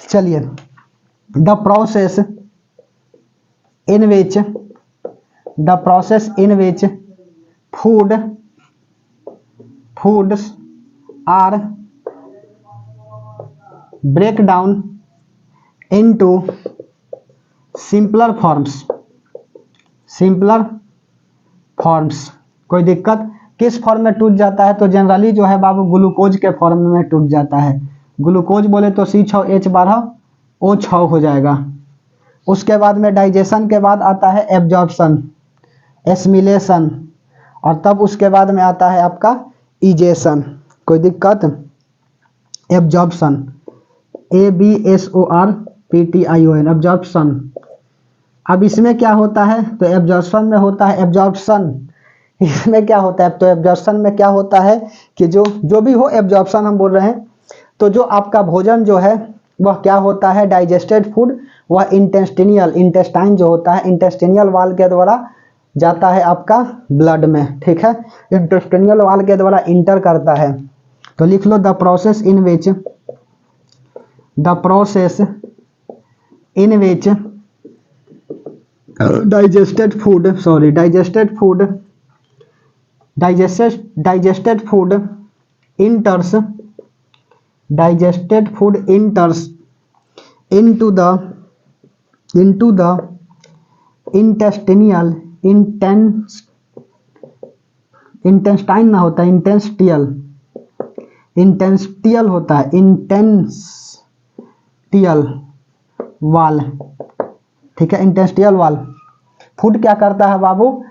चलिए, the process in which foods are break down into simpler forms. कोई दिक्कत? किस फॉर्म में टूट जाता है? तो जनरली जो है बाबू ग्लूकोज के फॉर्म में टूट जाता है। ग्लूकोज बोले तो C6H12O6 हो जाएगा। उसके बाद में डाइजेशन के बाद आता है एब्जॉर्प्शन, एसिमिलेशन, और तब उसके बाद में आता है आपका इजेशन। कोई दिक्कत? Absorption, ABSORPTION, absorption. अब इसमें क्या होता है? तो एब्जॉर्प्शन में होता है एब्जॉर्प्शन। इसमें क्या होता है? तो एब्जॉर्प्शन में क्या होता है कि जो भी हो, एब्जॉर्प्शन हम बोल रहे हैं, तो जो आपका भोजन जो है वह क्या होता है? डाइजेस्टेड फूड वह इंटेस्टाइन जो होता है इंटेस्टिनियल वाल के द्वारा जाता है आपका ब्लड में। ठीक है, इंटेस्टिनियल वाल के द्वारा इंटर करता है। तो लिख लो, the process in which digested food enters into the intestine ना होता है, इंटेस्टियल होता है, इंटेस्टियल वाल। ठीक है, इंटेस्टियल वाल। फूड क्या करता है बाबू?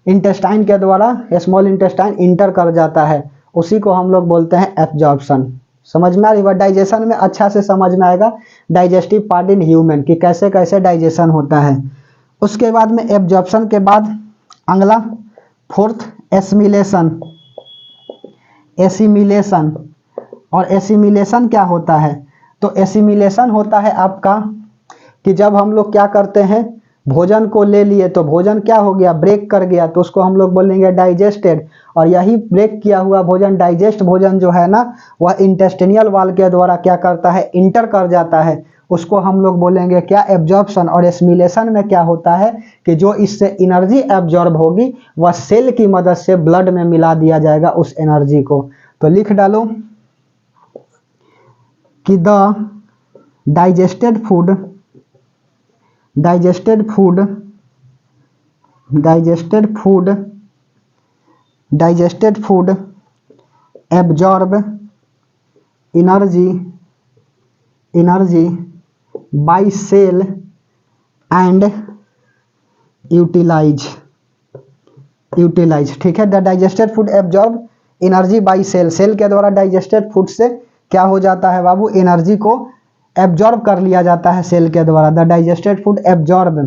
इंटेस्टाइन के द्वारा स्मॉल इंटेस्टाइन इंटर कर जाता है, उसी को हम लोग बोलते हैं एब्जॉर्प्शन। समझ में आ रही है? डाइजेशन में अच्छा से समझ में आएगा डाइजेस्टिव पार्ट इन ह्यूमन की कैसे कैसे डाइजेशन होता है। उसके बाद में एब्जॉर्प्शन के बाद अगला फोर्थ एसिमिलेशन। और एसिमिलेशन क्या होता है? तो एसिमिलेशन होता है आपका कि जब हम लोग क्या करते हैं, भोजन को ले लिए तो भोजन क्या हो गया? ब्रेक कर गया, तो उसको हम लोग बोलेंगे डाइजेस्टेड। और यही ब्रेक किया हुआ भोजन, डाइजेस्ट भोजन जो है ना, वह इंटेस्टिनियल वाल के द्वारा क्या करता है? इंटर कर जाता है, उसको हम लोग बोलेंगे क्या? एब्जॉर्प्शन। और एसिमिलेशन में क्या होता है कि जो इससे एनर्जी एब्जॉर्ब होगी वह सेल की मदद से ब्लड में मिला दिया जाएगा उस एनर्जी को। तो लिख डालो कि the digested food absorb energy by cell and utilise. ठीक है, the digested food absorb energy by cell के द्वारा डाइजेस्टेड फूड से क्या हो जाता है बाबू? एनर्जी को एब्जॉर्ब कर लिया जाता है सेल के द्वारा। The digested food absorb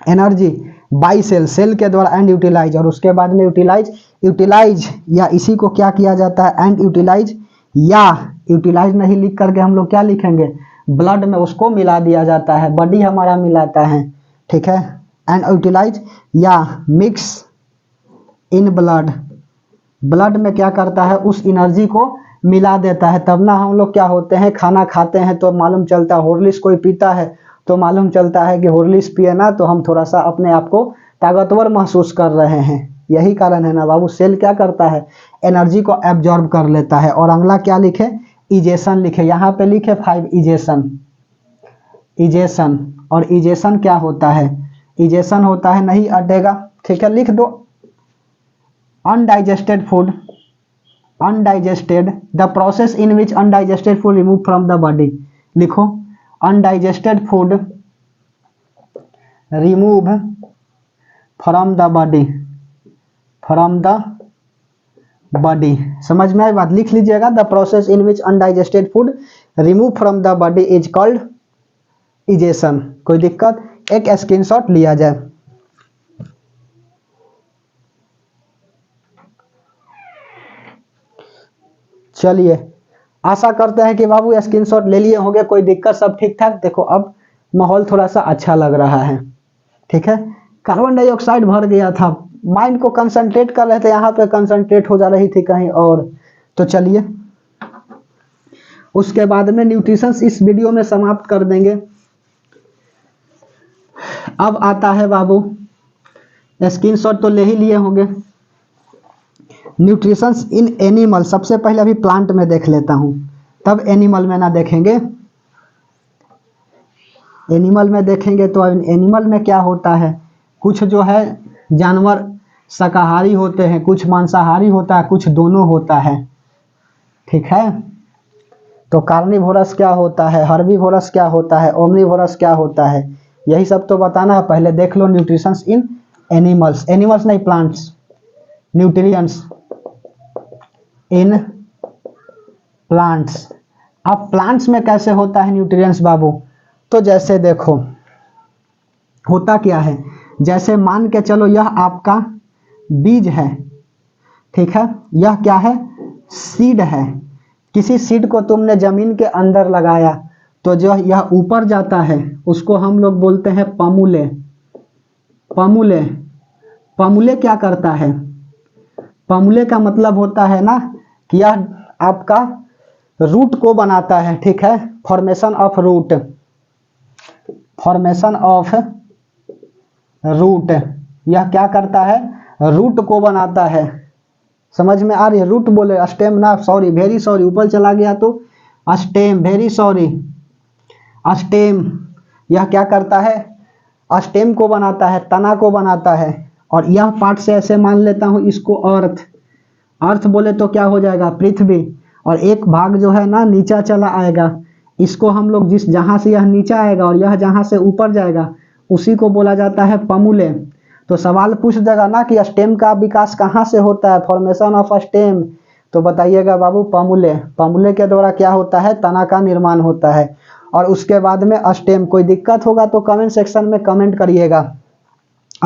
energy by cell के द्वारा एंड यूटिलाइज। और उसके बाद में यूटिलाइज या इसी को क्या किया जाता है? एंड यूटिलाइज, या यूटिलाइज नहीं लिख करके हम लोग क्या लिखेंगे? ब्लड में उसको मिला दिया जाता है, बॉडी हमारा मिलाता है। ठीक है, एंड यूटिलाइज या मिक्स इन ब्लड में क्या करता है? उस एनर्जी को मिला देता है। तब ना हम लोग क्या होते हैं, खाना खाते हैं तो मालूम चलता है, हॉर्लिक्स कोई पीता है तो मालूम चलता है कि हॉर्लिक्स पिए ना तो हम थोड़ा सा अपने आप को ताकतवर महसूस कर रहे हैं। यही कारण है ना बाबू, सेल क्या करता है? एनर्जी को एब्जॉर्ब कर लेता है। और अगला क्या लिखे? इजेशन लिखे। यहाँ पे लिखे 5 इजेशन। और इजेशन क्या होता है? इजेशन होता है, नहीं अटेगा, ठीक है, लिख दो, undigested the process in which undigested food remove from the body. लिखो, undigested food remove from the body. समझ में आई बात? लिख लीजिएगा, the process in which undigested food remove from the body is called egestion. कोई दिक्कत? एक स्क्रीनशॉट लिया जाए। चलिए, आशा करते हैं कि बाबू स्क्रीनशॉट ले लिए होंगे, कोई दिक्कत, सब ठीक ठाक। देखो अब माहौल थोड़ा सा अच्छा लग रहा है। ठीक है, कार्बन डाइऑक्साइड भर गया था माइंड को कंसंट्रेट कर रहे थे, यहाँ पे कंसंट्रेट हो जा रही थी कहीं और। तो चलिए उसके बाद में न्यूट्रिशंस इस वीडियो में समाप्त कर देंगे। अब आता है बाबू, स्क्रीनशॉट तो ले ही लिए होंगे, न्यूट्रिशंस इन एनिमल। सबसे पहले अभी प्लांट में देख लेता हूं, तब एनिमल में ना देखेंगे। एनिमल में देखेंगे तो एनिमल में क्या होता है, कुछ जो है जानवर शाकाहारी होते हैं, कुछ मांसाहारी होता है, कुछ दोनों होता है, ठीक है। तो कार्निवोरस क्या होता है, हर्बीवोरस क्या होता है, ओमनीवोरस क्या होता है, यही सब तो बताना है। पहले देख लो न्यूट्रिशंस इन एनिमल्स, एनिमल्स नहीं प्लांट्स, न्यूट्रिएंट्स इन प्लांट्स। अब प्लांट्स में कैसे होता है न्यूट्रिएंट्स बाबू, तो जैसे देखो होता क्या है, जैसे मान के चलो यह आपका बीज है, ठीक है, यह क्या है, सीड है। किसी सीड को तुमने जमीन के अंदर लगाया तो जो यह ऊपर जाता है उसको हम लोग बोलते हैं पमूले। पमूले, पमूले क्या करता है, पमूले का मतलब होता है ना कि यह आपका रूट को बनाता है, ठीक है, formation of root, formation of root, यह क्या करता है, रूट को बनाता है। समझ में आ रही है, रूट बोले, स्टेम ना, सॉरी वेरी सॉरी, ऊपर चला गया तो स्टेम, वेरी सॉरी, स्टेम, यह क्या करता है, स्टेम को बनाता है, तना को बनाता है। और यह पार्ट से ऐसे मान लेता हूं इसको अर्थ, अर्थ बोले तो क्या हो जाएगा, पृथ्वी, और एक भाग जो है ना नीचा चला आएगा, इसको हम लोग जिस जहां से यह नीचा आएगा और यह जहां से ऊपर जाएगा उसी को बोला जाता है पमूले। तो सवाल पूछ देगा ना कि स्टेम का विकास कहाँ से होता है, फॉर्मेशन ऑफ स्टेम, तो बताइएगा बाबू पमूले। पमूले के द्वारा क्या होता है, तना का निर्माण होता है। और उसके बाद में स्टेम, कोई दिक्कत होगा तो कमेंट सेक्शन में कमेंट करिएगा।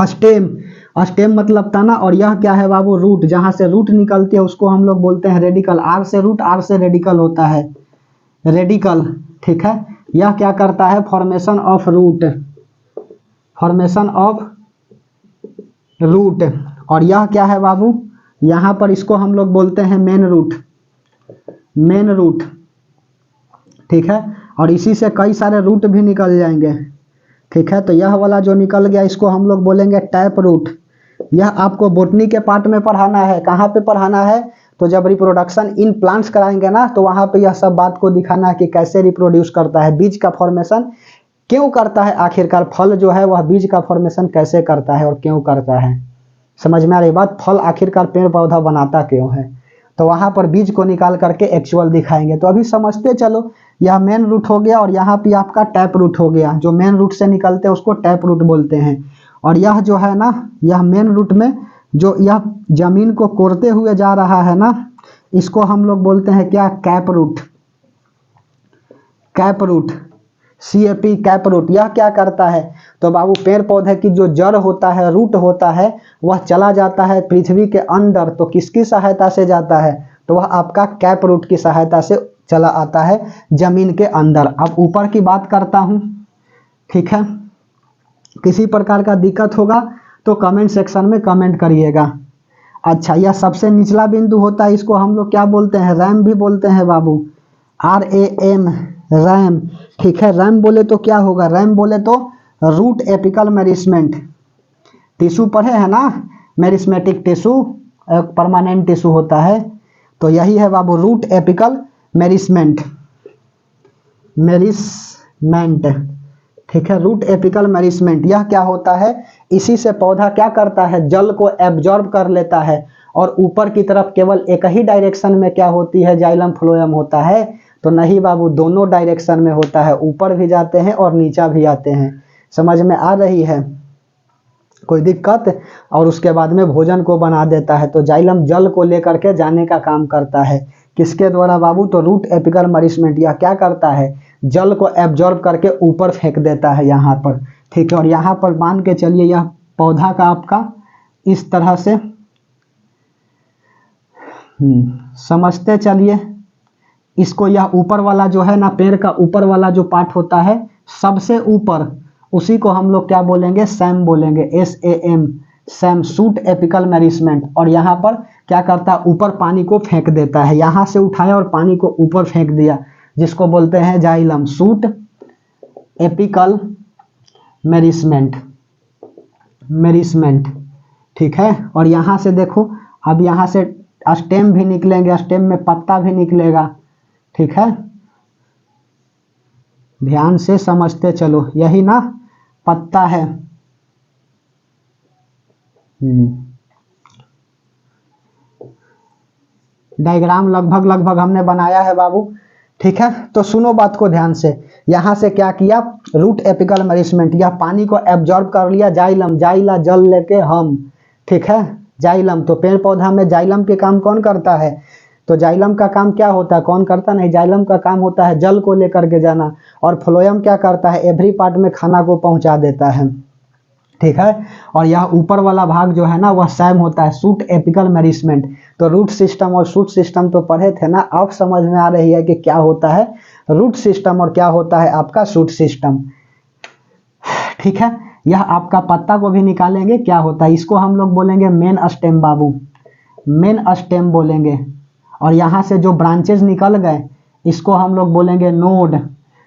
स्टेम, स्टेम मतलब तना, और यह क्या है बाबू, रूट, जहां से रूट निकलती है उसको हम लोग बोलते हैं रेडिकल। आर से रूट, आर से रेडिकल होता है, रेडिकल, ठीक है। यह क्या करता है, formation of root, formation of root. और यह क्या है बाबू, यहां पर इसको हम लोग बोलते हैं मेन रूट, मेन रूट, ठीक है। और इसी से कई सारे रूट भी निकल जाएंगे, ठीक है। तो यह वाला जो निकल गया इसको हम लोग बोलेंगे टैप रूट। यह आपको बोटनी के पार्ट में पढ़ाना है। कहाँ पे पढ़ाना है, तो जब रिप्रोडक्शन इन प्लांट्स कराएंगे ना तो वहां पे यह सब बात को दिखाना है कि कैसे रिप्रोड्यूस करता है, बीज का फॉर्मेशन क्यों करता है, आखिरकार फल जो है वह बीज का फॉर्मेशन कैसे करता है और क्यों करता है। समझ में आ रही बात, फल आखिरकार पेड़ पौधा बनाता क्यों है, तो वहां पर बीज को निकाल करके एक्चुअल दिखाएंगे। तो अभी समझते चलो, यह मेन रूट हो गया और यहाँ पे आपका टैप रूट हो गया। जो मेन रूट से निकलते हैं उसको टैप रूट बोलते हैं। और यह जो है ना, यह मेन रूट में जो यह जमीन को कोड़ते हुए जा रहा है ना, इसको हम लोग बोलते हैं क्या, cap root, cap root, CAP, cap root. यह क्या करता है, तो बाबू पेड़ पौधे की जो जड़ होता है, रूट होता है, वह चला जाता है पृथ्वी के अंदर। तो किसकी सहायता से जाता है, तो वह आपका कैप रूट की सहायता से चला आता है जमीन के अंदर। अब ऊपर की बात करता हूं, ठीक है। किसी प्रकार का दिक्कत होगा तो कमेंट सेक्शन में कमेंट करिएगा। अच्छा, यह सबसे निचला बिंदु होता है, इसको हम लोग क्या बोलते हैं, रैम भी बोलते हैं बाबू, RAM, रैम, ठीक है। रैम बोले तो क्या होगा, रैम बोले तो रूट एपिकल मेरिस्मेंट। टिश्यू पढ़े हैं ना, मेरिस्मेटिक टिश्यू, परमानेंट टिश्यू होता है, तो यही है बाबू रूट एपिकल मेरिस्मेंट, मेरिस्मेंट, ठीक है, रूट एपिकल मेरिस्मेंट। यह क्या होता है, इसी से पौधा क्या करता है, जल को एब्जॉर्ब कर लेता है और ऊपर की तरफ केवल एक ही डायरेक्शन में क्या होती है, जाइलम फ्लोएम होता है। तो नहीं बाबू, दोनों डायरेक्शन में होता है, ऊपर भी जाते हैं और नीचा भी आते हैं। समझ में आ रही है, कोई दिक्कत। और उसके बाद में भोजन को बना देता है। तो जाइलम जल को लेकर के जाने का काम करता है, किसके द्वारा बाबू, तो रूट एपिकल मेरिस्मेंट। यह क्या करता है, जल को एब्जॉर्ब करके ऊपर फेंक देता है यहाँ पर, ठीक है। और यहाँ पर मान के चलिए यह पौधा का आपका इस तरह से समझते चलिए इसको। यह ऊपर वाला जो है ना, पेड़ का ऊपर वाला जो पार्ट होता है सबसे ऊपर, उसी को हम लोग क्या बोलेंगे, सैम बोलेंगे, SAM, Sam suit apical nourishment, और यहाँ पर क्या करता है, ऊपर पानी को फेंक देता है, यहाँ से उठाया और पानी को ऊपर फेंक दिया, जिसको बोलते हैं जाइलम, सूट एपिकल मेरिसमेंट, मेरिसमेंट, ठीक है। और यहाँ से देखो, अब यहाँ से स्टेम भी निकलेंगे, स्टेम में पत्ता भी निकलेगा, ठीक है। ध्यान से समझते चलो, यही ना पत्ता है। डायग्राम लगभग लगभग हमने बनाया है बाबू, ठीक है। तो सुनो बात को ध्यान से, यहाँ से क्या किया, रूट एपिकल नरिशमेंट, यह पानी को एब्जॉर्ब कर लिया, जाइलम, जाइला जल लेके हम, ठीक है, जाइलम। तो पेड़ पौधा में जाइलम के काम कौन करता है, तो जाइलम का काम क्या होता है, कौन करता नहीं, जाइलम का काम होता है जल को लेकर के जाना, और फ्लोएम क्या करता है, एवरी पार्ट में खाना को पहुंचा देता है, ठीक है। और यह ऊपर वाला भाग जो है ना, वह सैम होता है, सूट एपिकल नरिशमेंट। तो रूट सिस्टम और शूट सिस्टम तो पढ़े थे ना, अब समझ में आ रही है कि क्या होता है रूट सिस्टम और क्या होता है आपका शूट सिस्टम, ठीक है। यह आपका पत्ता को भी निकालेंगे, क्या होता है, इसको हम लोग बोलेंगे मेन स्टेम बाबू, मेन स्टेम बोलेंगे। और यहाँ से जो ब्रांचेज निकल गए, इसको हम लोग बोलेंगे नोड।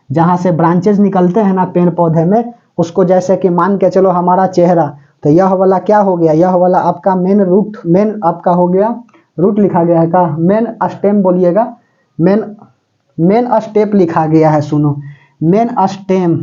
जहाँ से ब्रांचेज निकलते हैं ना पेड़ पौधे में, उसको जैसे कि मान के चलो हमारा चेहरा, तो यह वाला क्या हो गया, यह वाला आपका मेन रूट, मेन आपका हो गया, रूट लिखा गया है का, मेन स्टेम बोलिएगा, मेन, मेन स्टेप लिखा गया है, सुनो मेन स्टेम,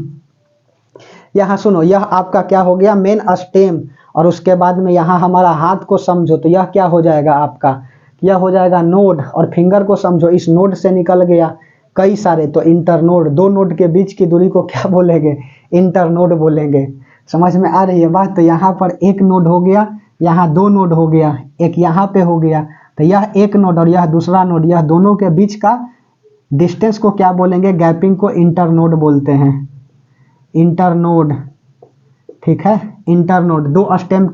यहाँ सुनो, यह आपका क्या हो गया, मेन स्टेम। और उसके बाद में यहाँ हमारा हाथ को समझो, तो यह क्या हो जाएगा आपका, यह हो जाएगा नोड। और फिंगर को समझो, इस नोड से निकल गया कई सारे, तो इंटरनोड, दो नोड के बीच की दूरी को क्या बोलेंगे, इंटरनोड बोलेंगे। समझ में आ रही है बात। तो यहाँ पर एक नोड हो गया, यहाँ दो नोड हो गया, एक यहाँ पे हो गया, तो यह एक नोड और यह दूसरा नोड, यह दोनों के बीच का डिस्टेंस को क्या बोलेंगे, गैपिंग को इंटरनोड बोलते हैं, इंटरनोड, ठीक है। इंटरनोड, दो स्टेम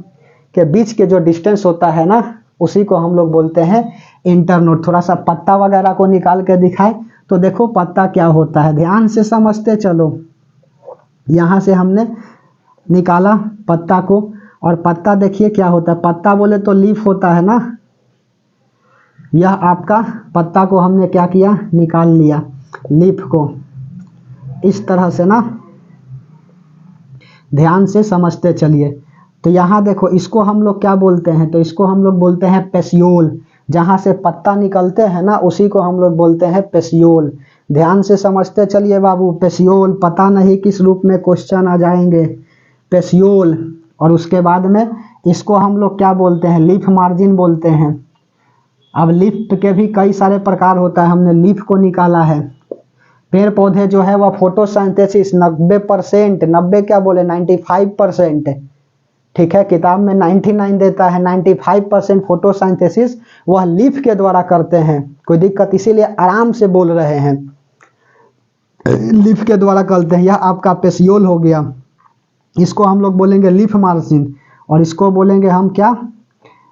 के बीच के जो डिस्टेंस होता है ना, उसी को हम लोग बोलते हैं इंटरनोड। थोड़ा सा पत्ता वगैरह को निकाल के दिखाए तो देखो पत्ता क्या होता है, ध्यान से समझते चलो। यहाँ से हमने निकाला पत्ता को, और पत्ता देखिए क्या होता है, पत्ता बोले तो लीफ होता है ना, यह आपका पत्ता को हमने क्या किया, निकाल लिया लीफ को, इस तरह से ना, ध्यान से समझते चलिए। तो यहाँ देखो, इसको हम लोग क्या बोलते हैं, तो इसको हम लोग बोलते हैं पेसियोल। जहाँ से पत्ता निकलते हैं ना, उसी को हम लोग बोलते हैं पेसियोल। ध्यान से समझते चलिए बाबू, पेसियोल, पता नहीं किस रूप में क्वेश्चन आ जाएंगे, पेसियोल। और उसके बाद में इसको हम लोग क्या बोलते हैं, लीफ मार्जिन बोलते हैं। अब लीफ के भी कई सारे प्रकार होता है, हमने लीफ को निकाला है। पेड़ पौधे जो है वह फोटोसिंथेसिस 90%, 90 क्या बोले, 95%, ठीक है। किताब में 99 देता है, 95% फोटोसिंथेसिस वह लीफ के द्वारा करते हैं। कोई दिक्कत, इसीलिए आराम से बोल रहे हैं, लीफ के द्वारा करते हैं। यह आपका पेसियोल हो गया, इसको हम लोग बोलेंगे लीफ मार्जिन, और इसको बोलेंगे हम क्या,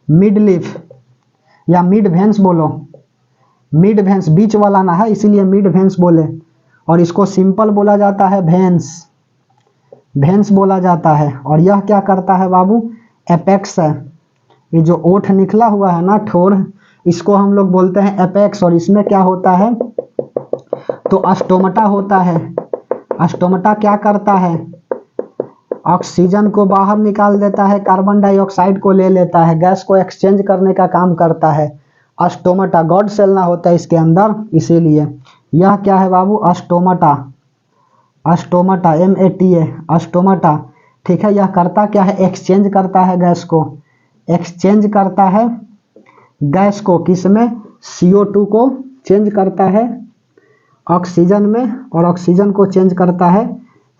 मिड लीफ या मिड वेन्स बोलो, मिड वेन्स, बीच वाला ना है इसीलिए मिड वेन्स बोले। और इसको सिंपल बोला जाता है वेन्स, वेन्स बोला जाता है। और यह क्या करता है बाबू, एपेक्स है, ये जो ओठ निकला हुआ है ना, ठोर, इसको हम लोग बोलते हैं एपेक्स। और इसमें क्या होता है, तो अस्टोमटा होता है। अस्टोमटा क्या करता है, ऑक्सीजन को बाहर निकाल देता है, कार्बन डाइऑक्साइड को ले लेता है, गैस को एक्सचेंज करने का काम करता है। अस्टोमटा, गॉड सेल ना होता है इसके अंदर, इसीलिए यह क्या है बाबू, अस्टोमटा, अस्टोमटा, MATA, अस्टोमटा, ठीक है। यह करता क्या है, एक्सचेंज करता है गैस को, एक्सचेंज करता है गैस को, किस में, CO2 को चेंज करता है ऑक्सीजन में, और ऑक्सीजन को चेंज करता है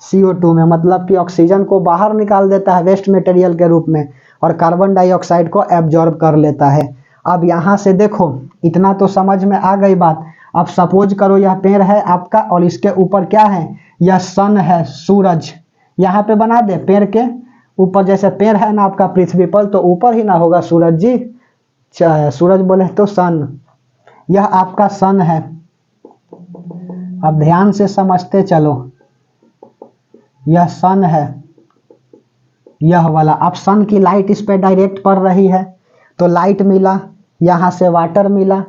CO2 में। मतलब कि ऑक्सीजन को बाहर निकाल देता है वेस्ट मटेरियल के रूप में, और कार्बन डाइऑक्साइड को एब्जॉर्ब कर लेता है। अब यहाँ से देखो, इतना तो समझ में आ गई बात। अब सपोज करो यह पेड़ है आपका, और इसके ऊपर क्या है, यह सन है, सूरज। यहाँ पे बना दे, पेड़ के ऊपर, जैसे पेड़ है ना आपका पृथ्वी पर, तो ऊपर ही ना होगा सूरज जी, सूरज बोले तो सन, यह आपका सन है। अब ध्यान से समझते चलो, यह सन है, यह वाला, अब सन की लाइट इस पे डायरेक्ट पड़ रही है तो लाइट मिला, यहाँ से वाटर मिला,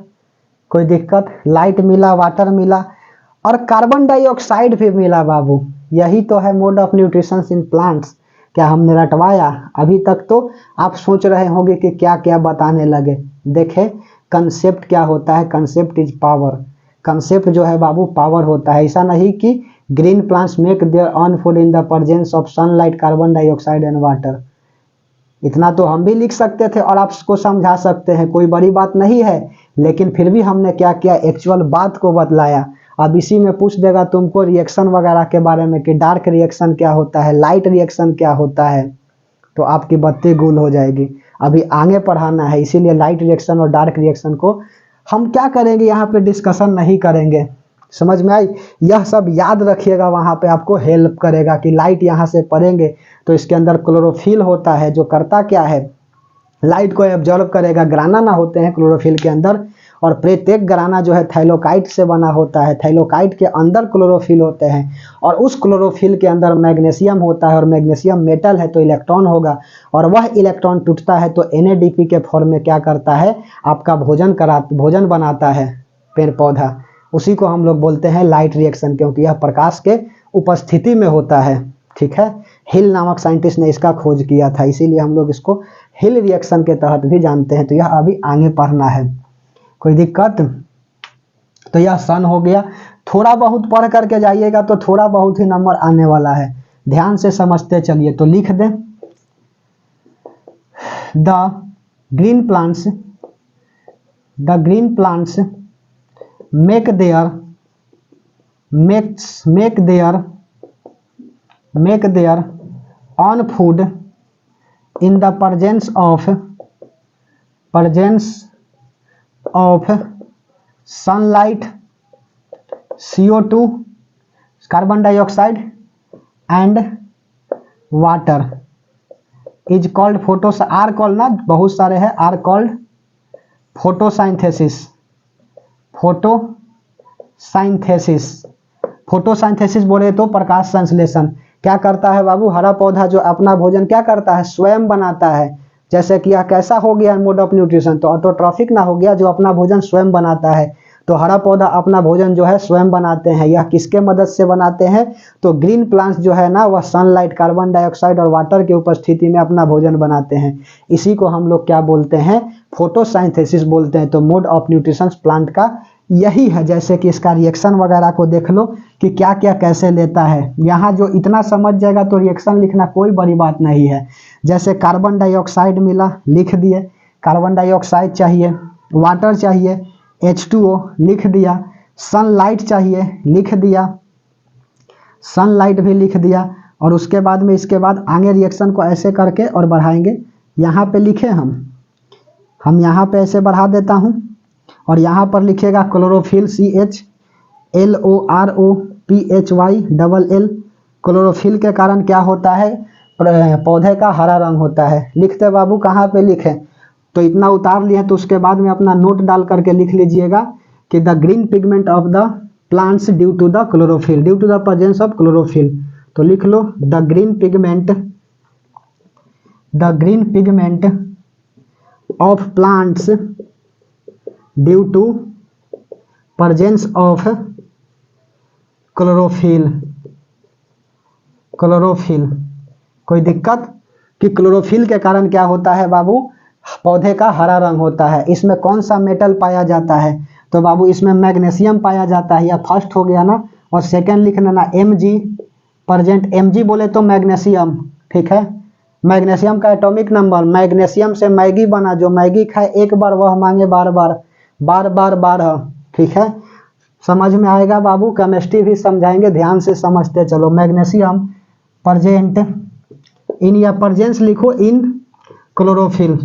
कोई दिक्कत, लाइट मिला, वाटर मिला और कार्बन डाइऑक्साइड भी मिला बाबू। यही तो है mode of nutrition in plants. क्या हमने रटवाया? अभी तक तो आप सोच रहे होंगे कि क्या क्या बताने लगे। देखे कंसेप्ट क्या होता है, कंसेप्ट इज पावर। कंसेप्ट जो है बाबू पावर होता है। ऐसा नहीं कि green plants make their on food in the presence of sunlight, carbon dioxide and water. इतना तो हम भी लिख सकते थे और आपको समझा सकते हैं, कोई बड़ी बात नहीं है। लेकिन फिर भी हमने क्या किया, एक्चुअल बात को बतलाया। अब इसी में पूछ देगा तुमको रिएक्शन वगैरह के बारे में कि डार्क रिएक्शन क्या होता है, लाइट रिएक्शन क्या होता है, तो आपकी बत्ती गुल हो जाएगी। अभी आगे पढ़ाना है, इसीलिए लाइट रिएक्शन और डार्क रिएक्शन को हम क्या करेंगे, यहाँ पे डिस्कशन नहीं करेंगे। समझ में आई? यह सब याद रखिएगा, वहाँ पे आपको हेल्प करेगा कि लाइट यहाँ से पड़ेंगे तो इसके अंदर क्लोरोफिल होता है जो करता क्या है, लाइट को एब्जॉर्ब करेगा। ग्राना ना होते हैं क्लोरोफिल के अंदर, और प्रत्येक ग्राना जो है थैलोकाइट से बना होता है। थैलोकाइट के अंदर क्लोरोफिल होते हैं और उस क्लोरोफिल के अंदर मैग्नीशियम होता है, और मैग्नीशियम मेटल है तो इलेक्ट्रॉन होगा, और वह इलेक्ट्रॉन टूटता है तो NADP के फॉर्म में क्या करता है, आपका भोजन बनाता है पेड़ पौधा। उसी को हम लोग बोलते हैं लाइट रिएक्शन, क्योंकि यह प्रकाश के उपस्थिति में होता है। ठीक है, हिल नामक साइंटिस्ट ने इसका खोज किया था, इसीलिए हम लोग इसको हिल रिएक्शन के तहत भी जानते हैं। तो यह अभी आगे पढ़ना है, कोई दिक्कत? तो यह सन हो गया। थोड़ा बहुत पढ़ करके जाइएगा तो थोड़ा बहुत ही नंबर आने वाला है, ध्यान से समझते चलिए। तो लिख दे, the green plants make their own food in the presence of sunlight, CO2, carbon dioxide and water is called are called ना, बहुत सारे हैं, are called photosynthesis। फोटोसाइंथेसिस बोले तो प्रकाश संश्लेषण। क्या करता है बाबू, हरा पौधा जो अपना भोजन क्या करता है, स्वयं बनाता है। जैसे कि यह कैसा हो गया मोड ऑफ न्यूट्रिशन, तो ऑटोट्रॉफिक ना हो गया, जो अपना भोजन स्वयं बनाता है। तो हरा पौधा अपना भोजन जो है स्वयं बनाते हैं। यह किसके मदद से बनाते हैं, तो ग्रीन प्लांट्स जो है ना, वह सनलाइट, कार्बन डाइऑक्साइड और वाटर की उपस्थिति में अपना भोजन बनाते हैं। इसी को हम लोग क्या बोलते हैं, फोटोसाइंथेसिस बोलते हैं। तो मोड ऑफ न्यूट्रिशन प्लांट का यही है। जैसे कि इसका रिएक्शन वगैरह को देख लो कि क्या क्या कैसे लेता है। यहाँ जो इतना समझ जाएगा तो रिएक्शन लिखना कोई बड़ी बात नहीं है। जैसे कार्बन डाइऑक्साइड मिला, लिख दिए, कार्बन डाइऑक्साइड चाहिए, वाटर चाहिए, H2O लिख दिया, सनलाइट चाहिए, लिख दिया, सनलाइट भी लिख दिया। और उसके बाद में इसके बाद आगे रिएक्शन को ऐसे करके और बढ़ाएंगे। यहाँ पे लिखे हम यहाँ पे ऐसे बढ़ा देता हूँ, और यहाँ पर लिखेगा क्लोरोफिल, CHLOROPHYLL। क्लोरोफिल के कारण क्या होता है, पौधे का हरा रंग होता है। लिखते बाबू, कहाँ पे लिखे, तो इतना उतार लिए तो उसके बाद में अपना नोट डाल करके लिख लीजिएगा कि the green pigment of the plants due to the chlorophyll, due to the presence of chlorophyll. तो लिख लो, the green pigment of plants due to presence of chlorophyll. कोई दिक्कत? कि क्लोरोफिल के कारण क्या होता है बाबू, पौधे का हरा रंग होता है। इसमें कौन सा मेटल पाया जाता है, तो बाबू इसमें मैग्नीशियम पाया जाता है। या फर्स्ट हो गया ना, और सेकंड लिख लेना Mg प्रेजेंट। Mg बोले तो मैग्नीशियम, ठीक है। मैग्नीशियम का एटॉमिक नंबर, मैग्नीशियम से मैगी बना, जो मैगी खाए एक बार वह मांगे बार बार, ठीक है। समझ में आएगा बाबू, केमिस्ट्री भी समझाएंगे, ध्यान से समझते चलो। मैग्नीशियम प्रेजेंट इन, या प्रेजेंस लिखो इन क्लोरोफिल।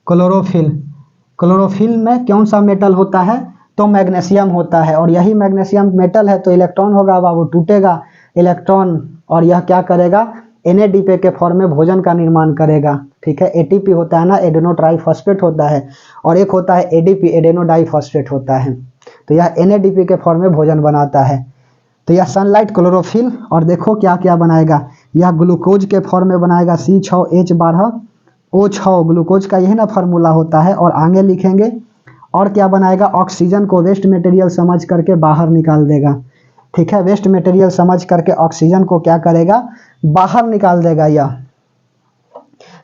क्लोरोफिल में कौन सा मेटल होता है, तो मैग्नीशियम होता है। और यही मैग्नीशियम मेटल है तो इलेक्ट्रॉन होगा बाबू, टूटेगा इलेक्ट्रॉन, और यह क्या करेगा, NADP के फॉर्म में भोजन का निर्माण करेगा। ठीक है, ATP होता है ना, एडेनो ट्राइफॉस्फेट होता है, और एक होता है ADP, एडेनो डाइफॉस्फेट होता है। तो यह NADP के फॉर्म में भोजन बनाता है। तो यह सनलाइट, क्लोरोफिल, और देखो क्या क्या बनाएगा, यह ग्लूकोज के फॉर्म में बनाएगा C6H12O6, ग्लूकोज का यही ना फार्मूला होता है। और आगे लिखेंगे और क्या बनाएगा, ऑक्सीजन को वेस्ट मटेरियल समझ करके बाहर निकाल देगा। ठीक है, वेस्ट मटेरियल समझ करके ऑक्सीजन को क्या करेगा, बाहर निकाल देगा। यह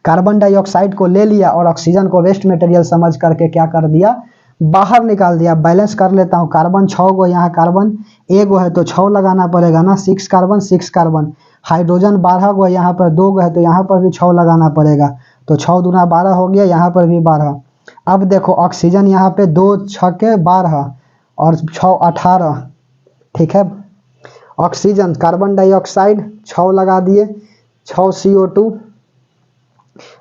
कार्बन डाइऑक्साइड को ले लिया और ऑक्सीजन को वेस्ट मटेरियल समझ करके क्या कर दिया, बाहर निकाल दिया। बैलेंस कर लेता हूँ, कार्बन 6 गो, यहाँ कार्बन 1 गो है तो 6 लगाना पड़ेगा ना, 6 कार्बन 6 कार्बन। हाइड्रोजन 12 गो, यहाँ पर 2 गो है तो यहाँ पर भी 6 लगाना पड़ेगा, तो 6 दूना 12 हो गया, यहाँ पर भी 12। अब देखो ऑक्सीजन यहाँ पे 2 6 12 और 6 18। ठीक है, ऑक्सीजन, कार्बन डाइऑक्साइड 6 लगा दिए, 6 CO2।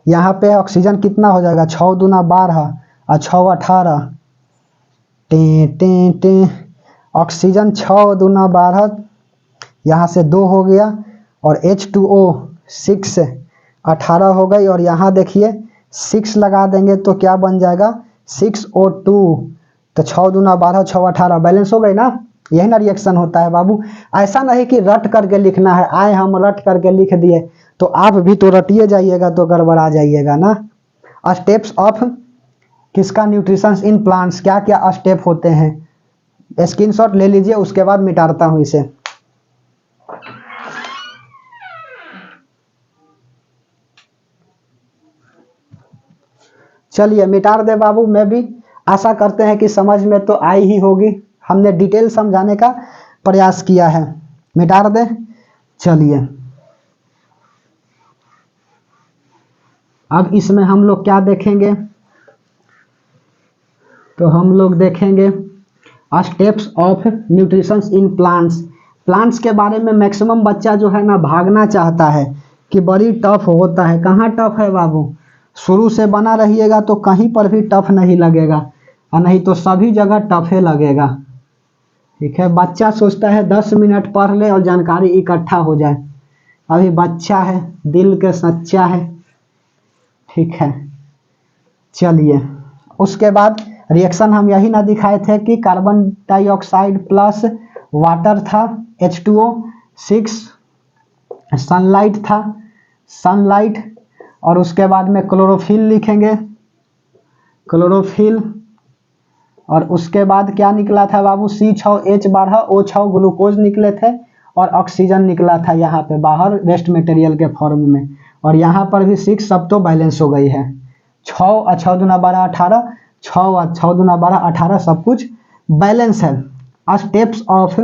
यहाँ पे ऑक्सीजन कितना हो जाएगा, 6 दूना 12 और 6 18। टे टे टे ऑक्सीजन 6 दूना 12, यहाँ से 2 हो गया और H2O 6 18 हो गई। और यहाँ देखिए 6 लगा देंगे तो क्या बन जाएगा, 6O2। तो 6 दूना 12 6 18 बैलेंस हो गई ना। यही ना रिएक्शन होता है बाबू। ऐसा नहीं कि रट करके लिखना है, आए हम रट करके लिख दिए तो आप भी तो रटिए जाइएगा तो गड़बड़ा जाइएगा ना। स्टेप्स ऑफ किसका, न्यूट्रिशंस इन प्लांट्स, क्या क्या स्टेप होते हैं, स्क्रीनशॉट ले लीजिए, उसके बाद मिटाता हूं इसे। चलिए मिटा दे बाबू, मैं भी आशा करते हैं कि समझ में तो आई ही होगी, हमने डिटेल समझाने का प्रयास किया है। मिटा दे। चलिए अब इसमें हम लोग क्या देखेंगे, तो हम लोग देखेंगे steps of nutritions in plants. Plants के बारे में मैक्सिमम बच्चा जो है ना भागना चाहता है कि बड़ी टफ होता है। कहाँ टफ है बाबू, शुरू से बना रहिएगा तो कहीं पर भी टफ नहीं लगेगा, और नहीं तो सभी जगह टफे लगेगा। ठीक है, बच्चा सोचता है 10 मिनट पढ़ ले और जानकारी इकट्ठा हो जाए, अभी बच्चा है, दिल के सच्चा है। ठीक है, चलिए उसके बाद रिएक्शन हम यही ना दिखाए थे कि कार्बन डाइऑक्साइड प्लस वाटर था H2O 6, सनलाइट था सनलाइट, और उसके बाद में क्लोरोफिल लिखेंगे, क्लोरोफिल। और उसके बाद क्या निकला था बाबू, C6H12O6 ग्लूकोज निकले थे और ऑक्सीजन निकला था यहाँ पे बाहर वेस्ट मटेरियल के फॉर्म में। और यहाँ पर भी 6 सब तो बैलेंस हो गई है, 6 और 6 दूना 12 18, 6 और 6 दूना 12 18 सब कुछ बैलेंस है। स्टेप्स ऑफ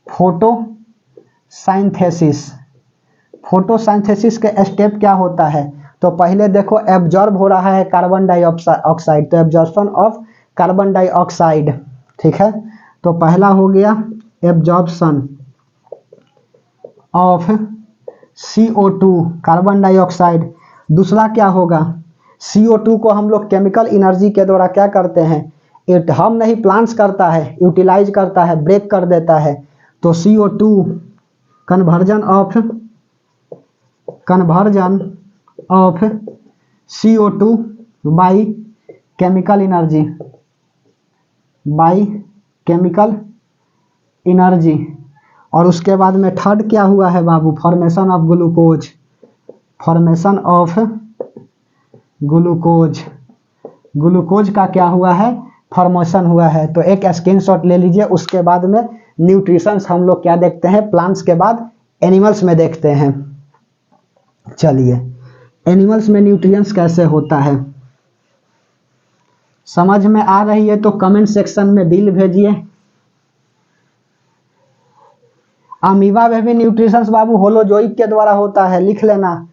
फोटोसाइंथेसिस, फोटोसाइंथेसिस के स्टेप क्या होता है, तो पहले देखो एब्जॉर्ब हो रहा है कार्बन डाइऑक्साइड, तो एब्जॉर्प्शन ऑफ कार्बन डाइऑक्साइड। ठीक है, तो पहला हो गया absorption of CO2 carbon dioxide. दूसरा क्या होगा, CO2 को हम लोग केमिकल एनर्जी के द्वारा क्या करते हैं, हम नहीं प्लांट्स करता है, यूटिलाइज करता है, ब्रेक कर देता है। तो CO2 conversion of CO2 by chemical energy. और उसके बाद में थर्ड क्या हुआ है बाबू, फॉर्मेशन ऑफ ग्लूकोज का क्या हुआ है, फॉर्मेशन हुआ है। तो एक स्क्रीनशॉट ले लीजिए। उसके बाद में न्यूट्रिशंस हम लोग क्या देखते हैं, प्लांट्स के बाद एनिमल्स में देखते हैं। चलिए एनिमल्स में न्यूट्रिएंट्स कैसे होता है, समझ में आ रही है तो कमेंट सेक्शन में दिल भेजिए। अमीबा में भी न्यूट्रिशंस बाबू होलोजोइक के द्वारा होता है, लिख लेना।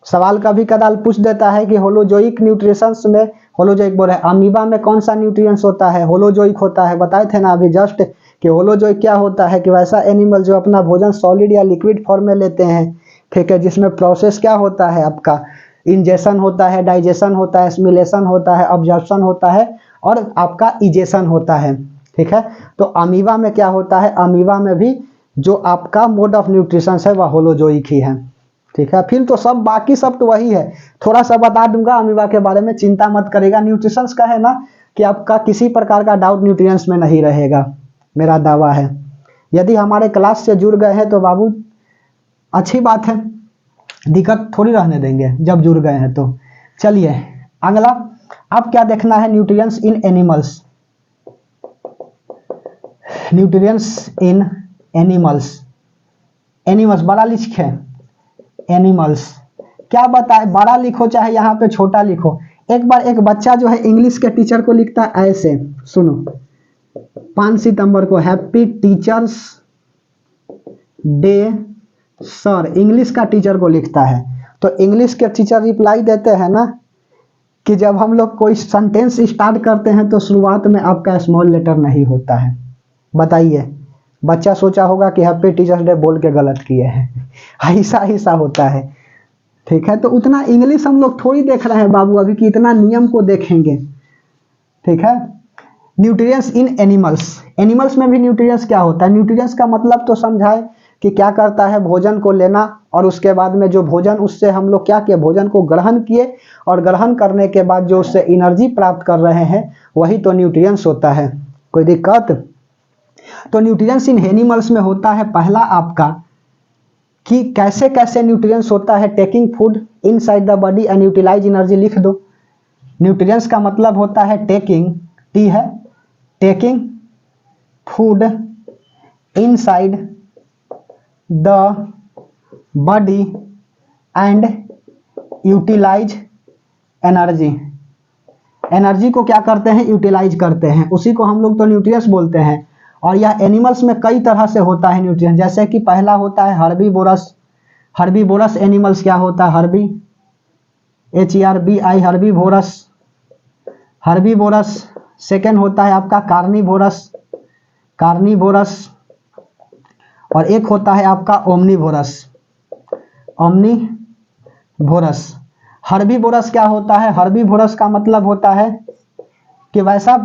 सवाल कभी कदाल पूछ देता है कि होलोजोइक न्यूट्रिशंस में, होलोजोइक बोल रहे हैं, अमीबा में कौन सा न्यूट्रिएंट्स होता है, होलोजोइक होता है। बताए थे ना अभी जस्ट कि होलोजोइक क्या होता है, कि वैसा एनिमल जो अपना भोजन सॉलिड या लिक्विड फॉर्म में लेते हैं। ठीक है, जिसमें प्रोसेस क्या होता है, आपका इंजेशन होता है, डाइजेशन होता है, एसिमिलेशन होता है, अब्जॉर्प्शन होता है और आपका इजेशन होता है। ठीक है, तो अमीबा में क्या होता है, अमीबा में भी जो आपका मोड ऑफ न्यूट्रिशन है वह होलोजोइक ही है। ठीक है, फिर तो सब बाकी सब तो वही है, थोड़ा सा बता दूंगा अमीबा के बारे में, चिंता मत करेगा। न्यूट्रिशंस का है ना कि आपका किसी प्रकार का डाउट न्यूट्रिएंट्स में नहीं रहेगा, मेरा दावा है। यदि हमारे क्लास से जुड़ गए हैं तो बाबू अच्छी बात है, दिक्कत थोड़ी रहने देंगे जब जुड़ गए हैं तो। चलिए अगला, अब क्या देखना है, न्यूट्रिएंट्स इन एनिमल्स। न्यूट्रिएंट्स इन एनिमल्स, एनिमल्स बड़ा लिखे, एनिमल्स क्या बताए, बड़ा लिखो चाहे यहाँ पे छोटा लिखो। एक बार एक बच्चा जो है इंग्लिश के टीचर को लिखता है ऐसे, सुनो, 5 सितंबर को happy teachers day sir, English का टीचर को लिखता है। तो इंग्लिश के टीचर रिप्लाई देते हैं ना कि जब हम लोग कोई सेंटेंस स्टार्ट करते हैं तो शुरुआत में आपका स्मॉल लेटर नहीं होता है। बताइए, बच्चा सोचा होगा कि हैप्पी टीचर्स डे बोल के गलत किए हैं, ऐसा ऐसा होता है। ठीक है, तो उतना इंग्लिश हम लोग थोड़ी देख रहे हैं बाबू अभी कि इतना नियम को देखेंगे। ठीक है, न्यूट्रिएंट्स इन एनिमल्स, एनिमल्स में भी न्यूट्रिएंट्स क्या होता है, न्यूट्रिएंट्स का मतलब तो समझाए कि क्या करता है, भोजन को लेना और उसके बाद में जो भोजन उससे हम लोग क्या किए, भोजन को ग्रहण किए और ग्रहण करने के बाद जो उससे एनर्जी प्राप्त कर रहे हैं वही तो न्यूट्रिएंट्स होता है। कोई दिक्कत? तो न्यूट्रिएंट्स इन एनिमल्स में होता है पहला आपका कि कैसे कैसे न्यूट्रिएंट्स होता है, taking food inside the body and utilise energy, लिख दो। न्यूट्रिएंट्स का मतलब होता है टेकिंग, टी है, taking food inside the body and utilise energy, energy को क्या करते हैं, यूटिलाइज करते हैं, उसी को हम लोग तो न्यूट्रिएंट्स बोलते हैं। और यह एनिमल्स में कई तरह से होता है न्यूट्रिएंट्स, जैसे कि पहला होता है हर्बीवोरस, हर्बीवोरस एनिमल्स क्या होता है, Harbi HERBI herbivorous, herbivorous. Second होता है आपका कार्निवोरस, कार्निवोरस। और एक होता है आपका ओमनीवोरस, ओमनीवोरस। हर्बीवोरस क्या होता है, हर्बीवोरस का मतलब होता है कि वैसा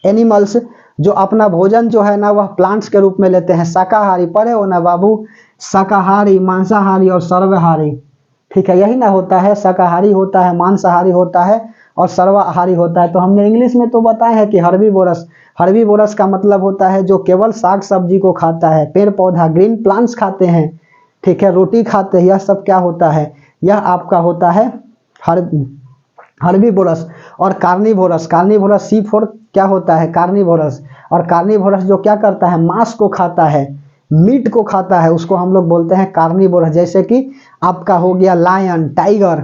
एनिमल्स जो अपना भोजन जो है ना वह प्लांट्स के रूप में लेते हैं, शाकाहारी, पढ़े हो ना बाबू, शाकाहारी, मांसाहारी और सर्वाहारी। ठीक है, यही ना होता है, शाकाहारी होता है, मांसाहारी होता है और सर्वाहारी होता है। तो हमने इंग्लिश में तो बताया है कि हर्बीवोरस, हर्बीवोरस का मतलब होता है जो केवल साग सब्जी को खाता है, पेड़ पौधा ग्रीन प्लांट्स खाते हैं, ठीक है, रोटी खाते हैं, यह सब क्या होता है, यह आपका होता है हर्बीवोरस। और कार्निवोरस, कार्निवोरस सी फॉर क्या होता है, कार्निवोरस। और कार्निवोरस जो क्या करता है, मांस को खाता है, मीट को खाता है, उसको हम लोग बोलते हैं कार्निवोरस। जैसे कि आपका हो गया लायन, टाइगर,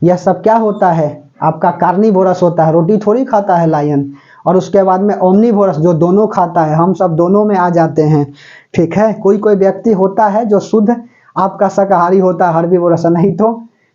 यह सब क्या होता है, आपका कार्निवोरस होता है, रोटी थोड़ी खाता है लायन। और उसके बाद में ओमनीवोरस जो दोनों खाता है, हम सब दोनों में आ जाते हैं। ठीक है, कोई कोई व्यक्ति होता है जो शुद्ध आपका शाकाहारी होता है, हर्बीवोरस, नहीं तो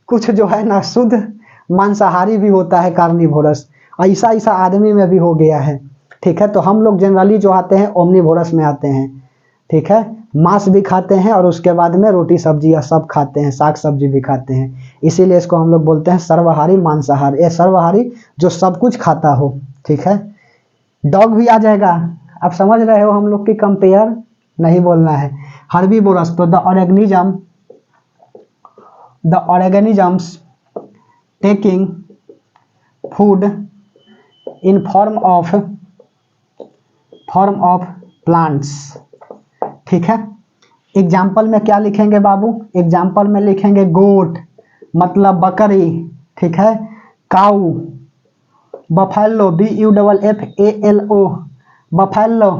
कुछ जो है ना शुद्ध मांसाहारी भी होता है, कार्निवोरस। ऐसा ऐसा आदमी में भी हो गया है। ठीक है, तो हम लोग जनरली जो आते हैं ओमनीवोरस में आते हैं। ठीक है, मांस भी खाते हैं और उसके बाद में रोटी सब्जी या सब खाते हैं, साग सब्जी भी खाते हैं, इसीलिए इसको हम लोग बोलते हैं सर्वाहारी मांसाहार, ये सर्वाहारी जो सब कुछ खाता हो। ठीक है, डॉग भी आ जाएगा, आप समझ रहे हो, हम लोग की कंपेयर नहीं बोलना है। हर्बीवोरस, तो the organisms taking food in form of plants. ठीक है, एग्जाम्पल में क्या लिखेंगे बाबू, एग्जाम्पल में लिखेंगे गोट मतलब बकरी, ठीक है, काऊ, बफेलो BUFFALO, बफेलो,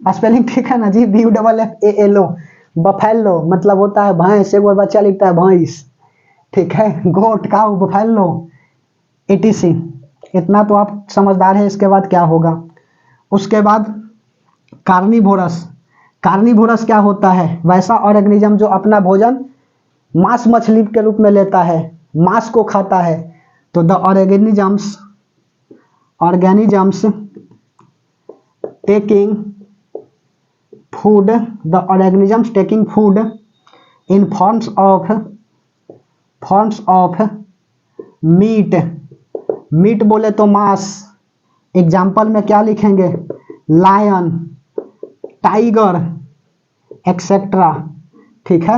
स्पेलिंग ठीक है ना जी, BUFFALO, बफेलो मतलब होता है भैंस, एक बार बच्चा लिखता है भैंस। ठीक है, गोट, काऊ, बफेलो, ETC। इतना तो आप समझदार हैं। इसके बाद क्या होगा, उसके बाद कार्निवोरस, कार्निवोरस क्या होता है, वैसा ऑर्गेनिज्म जो अपना भोजन मांस मछली के रूप में लेता है, मांस को खाता है। तो the organisms taking food, the organisms taking food in forms of meat, meat बोले तो मांस। एग्जाम्पल में क्या लिखेंगे, लायन, टाइगर एक्सेट्रा। ठीक है,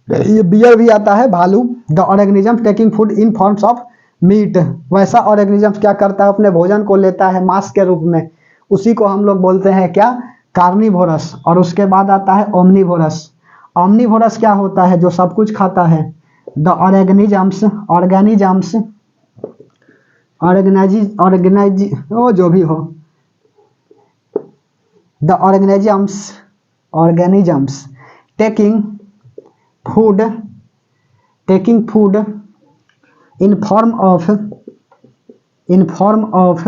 ये बियर भी आता है, भालू। The organism taking food in forms of meet, वैसा ऑर्गेनिज्म क्या करता है, अपने भोजन को लेता है मांस के रूप में, उसी को हम लोग बोलते हैं क्या, कार्निवोरस, और उसके बाद आता है ओमनिवोरस। ओमनिवोरस क्या होता है? जो सब कुछ खाता है। द ऑर्गेनिजम्स, ऑर्गेनिजम्स, ऑर्गेनाइजी वो जो भी हो, the organisms taking food, taking food in form of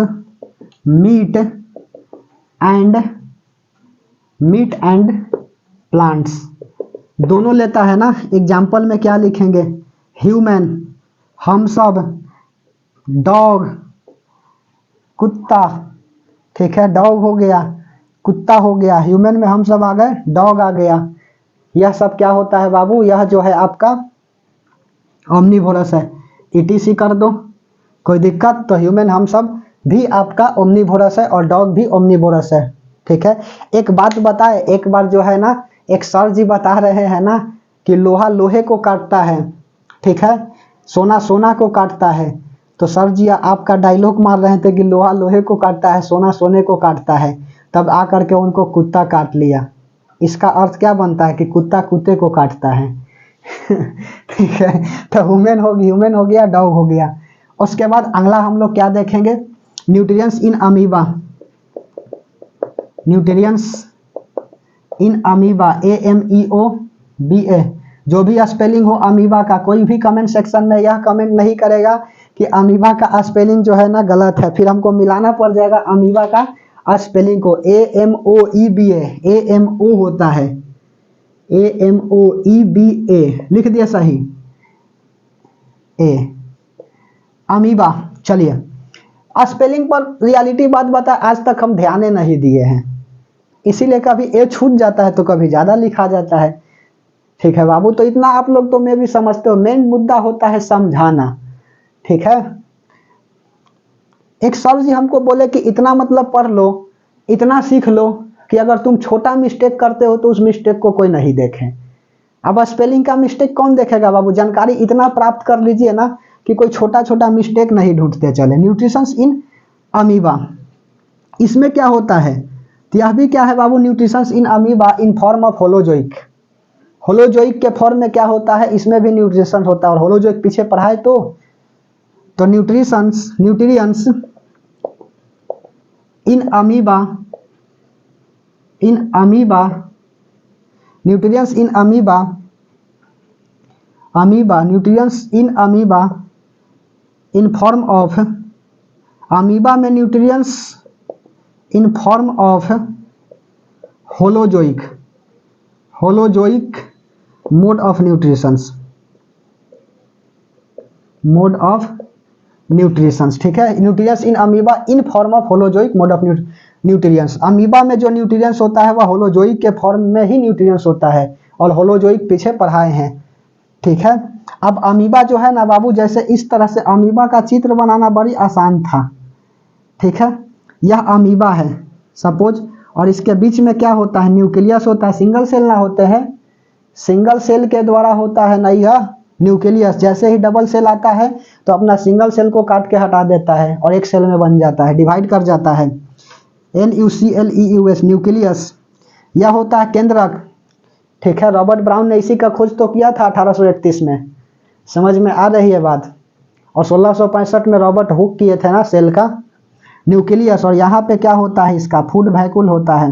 meat and plants, दोनों लेता है ना। एग्जाम्पल में क्या लिखेंगे? ह्यूमन, हम सब, डॉग, कुत्ता, ठीक है, डॉग हो गया, कुत्ता हो गया, ह्यूमन में हम सब आ गए, डॉग आ गया। यह सब क्या होता है बाबू? यह जो है आपका ओमनिवोरस है। ईटीसी कर दो, कोई दिक्कत? तो ह्यूमन हम सब भी आपका ओमनिवोरस है और डॉग भी ओमनिवोरस है, ठीक है। एक बात बताए, एक बार जो है ना एक सर जी बता रहे हैं ना कि लोहा लोहे को काटता है, ठीक है, सोना सोना को काटता है। तो सर जी आपका डायलॉग मार रहे थे कि लोहा लोहे को काटता है, सोना सोने को काटता है, तब आकर के उनको कुत्ता काट लिया। इसका अर्थ क्या बनता है? कि कुत्ता कुत्ते को काटता है। ठीक है, तो ह्यूमन हो गया, डॉग हो गया। उसके बाद अगला हम लोग क्या देखेंगे? Nutrients in amoeba, nutrients in amoeba, AMEOBA, जो भी स्पेलिंग हो अमीबा का, कोई भी कमेंट सेक्शन में यह कमेंट नहीं करेगा कि अमीबा का स्पेलिंग जो है ना गलत है, फिर हमको मिलाना पड़ जाएगा अमीबा का स्पेलिंग को। AMOEBA, AMO होता है, AMOEBA लिख दिया सही, ए अमीबा। चलिए, स्पेलिंग पर रियलिटी बात बता, आज तक हम ध्यान नहीं दिए हैं, इसीलिए कभी ए छूट जाता है तो कभी ज्यादा लिखा जाता है, ठीक है बाबू। तो इतना आप लोग तो मैं भी समझते हो, मेन मुद्दा होता है समझाना, ठीक है। एक सर जी हमको बोले कि इतना मतलब पढ़ लो, इतना सीख लो कि अगर तुम छोटा मिस्टेक करते हो तो उस मिस्टेक को कोई नहीं देखे। अब स्पेलिंग का मिस्टेक कौन देखेगा बाबू? जानकारी इतना प्राप्त कर लीजिए ना कि कोई छोटा छोटा मिस्टेक नहीं ढूंढते चले। न्यूट्रिशंस इन अमीबा, इसमें क्या होता है? तो यह भी क्या है बाबू? Nutritions in amoeba in form of holozoic, holozoic के फॉर्म में क्या होता है? इसमें भी न्यूट्रिशन होता है। और होलोजोइक पीछे पढ़ाए तो nutrients in amoeba, nutrients in amoeba, nutrients in amoeba in form of, amoeba में nutrients in form of holozoic, mode of nutritions, ठीक है। Nutrients in amoeba in form of holozoic mode of nutrients. Amoeba में जो nutrients होता है वह holozoic के form में ही न्यूट्रिएंट्स होता है, और होलोजोइक पीछे पढ़ाए हैं, ठीक है। अब अमीबा जो है ना बाबू, जैसे इस तरह से अमीबा का चित्र बनाना बड़ी आसान था, ठीक है। यह अमीबा है सपोज, और इसके बीच में क्या होता है? न्यूक्लियस होता है। सिंगल सेल ना होते हैं, सिंगल सेल के द्वारा होता है ना यह न्यूक्लियस। जैसे ही डबल सेल आता है तो अपना सिंगल सेल को काट के हटा देता है और एक सेल में बन जाता है, डिवाइड कर जाता है। NUCLEUS, nucleus. यह होता है केंद्रक, ठीक है। रॉबर्ट ब्राउन ने इसी का खोज तो किया था 1831 में, समझ में आ रही है बात। और 1665 में रॉबर्ट हुक किए थे ना सेल का न्यूक्लियस। और यहाँ पे क्या होता है? इसका फूड वैक्यूल होता है,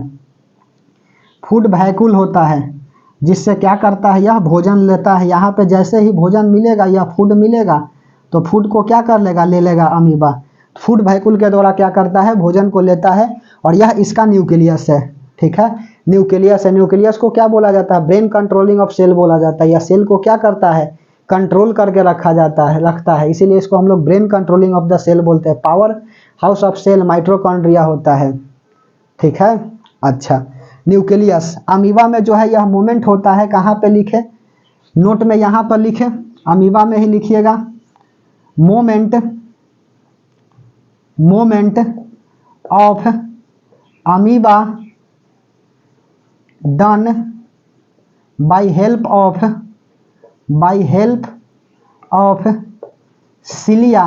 फूड वैक्यूल होता है, जिससे क्या करता है? यह भोजन लेता है। यहाँ पे जैसे ही भोजन मिलेगा या फूड मिलेगा तो फूड को क्या कर लेगा? ले लेगा अमीबा। फूड वैक्यूल के द्वारा क्या करता है? भोजन को लेता है, और यह इसका न्यूक्लियस है, ठीक है। न्यूक्लियस है। न्यूक्लियस को क्या बोला जाता है? ब्रेन कंट्रोलिंग ऑफ सेल बोला जाता है। या सेल को क्या करता है? कंट्रोल करके रखता है, इसीलिए इसको हम लोग brain controlling of the cell बोलते हैं। Power house of cell mitochondria होता है, ठीक है। अच्छा, न्यूक्लियस अमीबा में जो है यह मूवमेंट होता है। कहाँ पे लिखे? नोट में यहाँ पर लिखे, अमीबा में ही लिखिएगा। Moment of amoeba done by help of cilia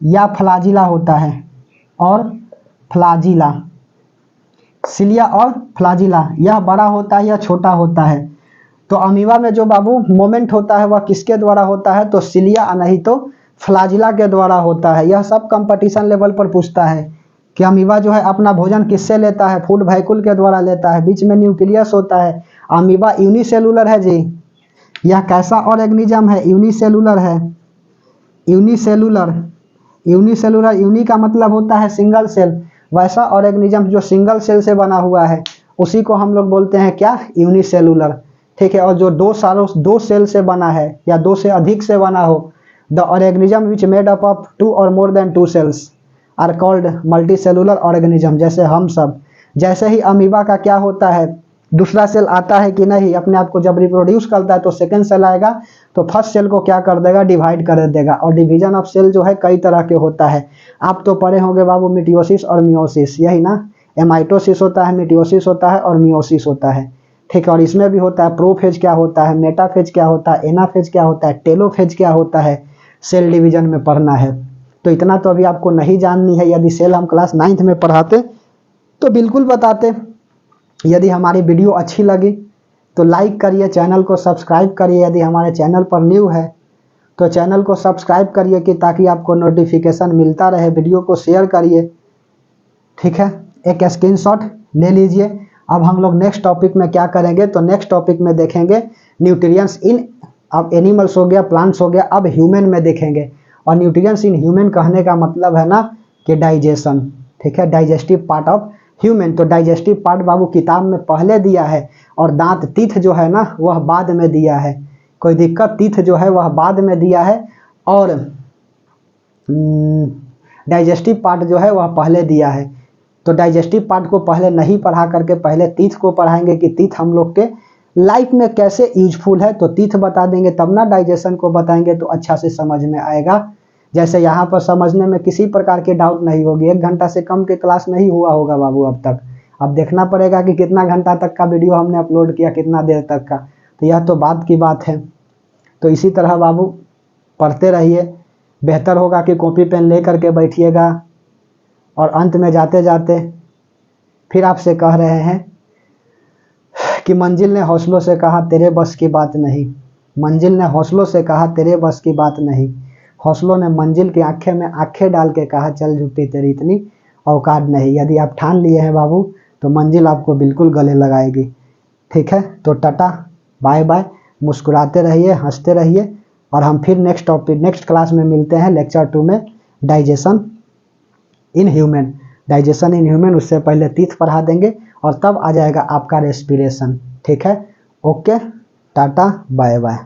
या फ्लाजिला होता है, और फ्लाजिला, सिलिया और फ्लाजिला, यह बड़ा होता है या छोटा होता है। तो अमीबा में जो बाबू मोमेंट होता है वह किसके द्वारा होता है, तो सिलिया नहीं तो फ्लाजिला के द्वारा होता है। यह सब कंपटीशन लेवल पर पूछता है कि अमीबा जो है अपना भोजन किससे लेता है, फूड वैक्यूल के द्वारा लेता है। बीच में न्यूक्लियस होता है। अमीबा यूनिसेलुलर है जी। यह कैसा ऑर्गेनिज्म है, यूनिसेलुलर है। यूनिसेलुलर, यूनिसेलुलर, यूनि का मतलब होता है सिंगल सेल। वैसा ऑर्गेनिज्म जो सिंगल सेल से बना हुआ है उसी को हम लोग बोलते हैं क्या, यूनिसेलुलर। ठीक है। और जो दो सेल से बना है या दो से अधिक से बना हो, the organism which made up of 2 और more than 2 cells are called multicellular organism. जैसे हम सब, जैसे ही अमीबा का क्या होता है, दूसरा सेल आता है कि नहीं, अपने आप को जब रिप्रोड्यूस करता है तो सेकंड सेल आएगा तो फर्स्ट सेल को क्या कर देगा, डिवाइड कर देगा। और डिवीजन ऑफ सेल जो है कई तरह के होता है। आप तो पढ़े होंगे बाबू मिटोसिस और मियोसिस, यही ना। एमाइटोसिस होता है, मिटोसिस होता है और मियोसिस होता है। ठीक है। और इसमें भी होता है प्रोफेज क्या होता है, मेटाफेज क्या होता है, एनाफेज क्या होता है, टेलोफेज क्या होता है, सेल डिवीजन में पढ़ना है। तो इतना तो अभी आपको नहीं जाननी है। यदि सेल हम क्लास 9th में पढ़ाते तो बिल्कुल बताते। यदि हमारी वीडियो अच्छी लगी तो लाइक करिए, चैनल को सब्सक्राइब करिए। यदि हमारे चैनल पर न्यू है तो चैनल को सब्सक्राइब करिए कि ताकि आपको नोटिफिकेशन मिलता रहे। वीडियो को शेयर करिए। ठीक है। एक स्क्रीनशॉट ले लीजिए। अब हम लोग नेक्स्ट टॉपिक में क्या करेंगे, तो नेक्स्ट टॉपिक में देखेंगे न्यूट्रिएंट्स इन, अब एनिमल्स हो गया, प्लांट्स हो गया, अब ह्यूमन में देखेंगे। और न्यूट्रिएंट्स इन ह्यूमन कहने का मतलब है ना कि डाइजेशन। ठीक है। Digestive part of human. तो डाइजेस्टिव पार्ट बाबू किताब में पहले दिया है और दांत तीथ जो है ना वह बाद में दिया है। कोई दिक्कत, तीथ जो है वह बाद में दिया है और डाइजेस्टिव पार्ट जो है वह पहले दिया है। तो डाइजेस्टिव पार्ट को पहले नहीं पढ़ा करके पहले तीथ को पढ़ाएंगे कि तीथ हम लोग के लाइफ में कैसे यूजफुल है। तो तीथ बता देंगे तब ना डाइजेशन को बताएंगे तो अच्छा से समझ में आएगा। जैसे यहाँ पर समझने में किसी प्रकार की डाउट नहीं होगी। 1 घंटा से कम के क्लास नहीं हुआ होगा बाबू अब तक। अब देखना पड़ेगा कि कितना घंटा तक का वीडियो हमने अपलोड किया, कितना देर तक का। तो यह तो बात की बात है। तो इसी तरह बाबू पढ़ते रहिए। बेहतर होगा कि कॉपी पेन ले करके बैठिएगा। और अंत में जाते जाते फिर आपसे कह रहे हैं कि मंजिल ने हौसलों से कहा तेरे बस की बात नहीं। मंजिल ने हौसलों से कहा तेरे बस की बात नहीं। हौसलों ने मंजिल की आंखें में आंखें डाल के कहा चल झूठी तेरी इतनी औकात नहीं। यदि आप ठान लिए हैं बाबू तो मंजिल आपको बिल्कुल गले लगाएगी। ठीक है। तो टाटा बाय बाय। मुस्कुराते रहिए, हंसते रहिए। और हम फिर नेक्स्ट टॉपिक नेक्स्ट क्लास में मिलते हैं लेक्चर 2 में, digestion in human. Digestion in human, उससे पहले तीथ पढ़ा देंगे और तब आ जाएगा आपका रेस्पिरेशन। ठीक है। Okay, tata bye bye.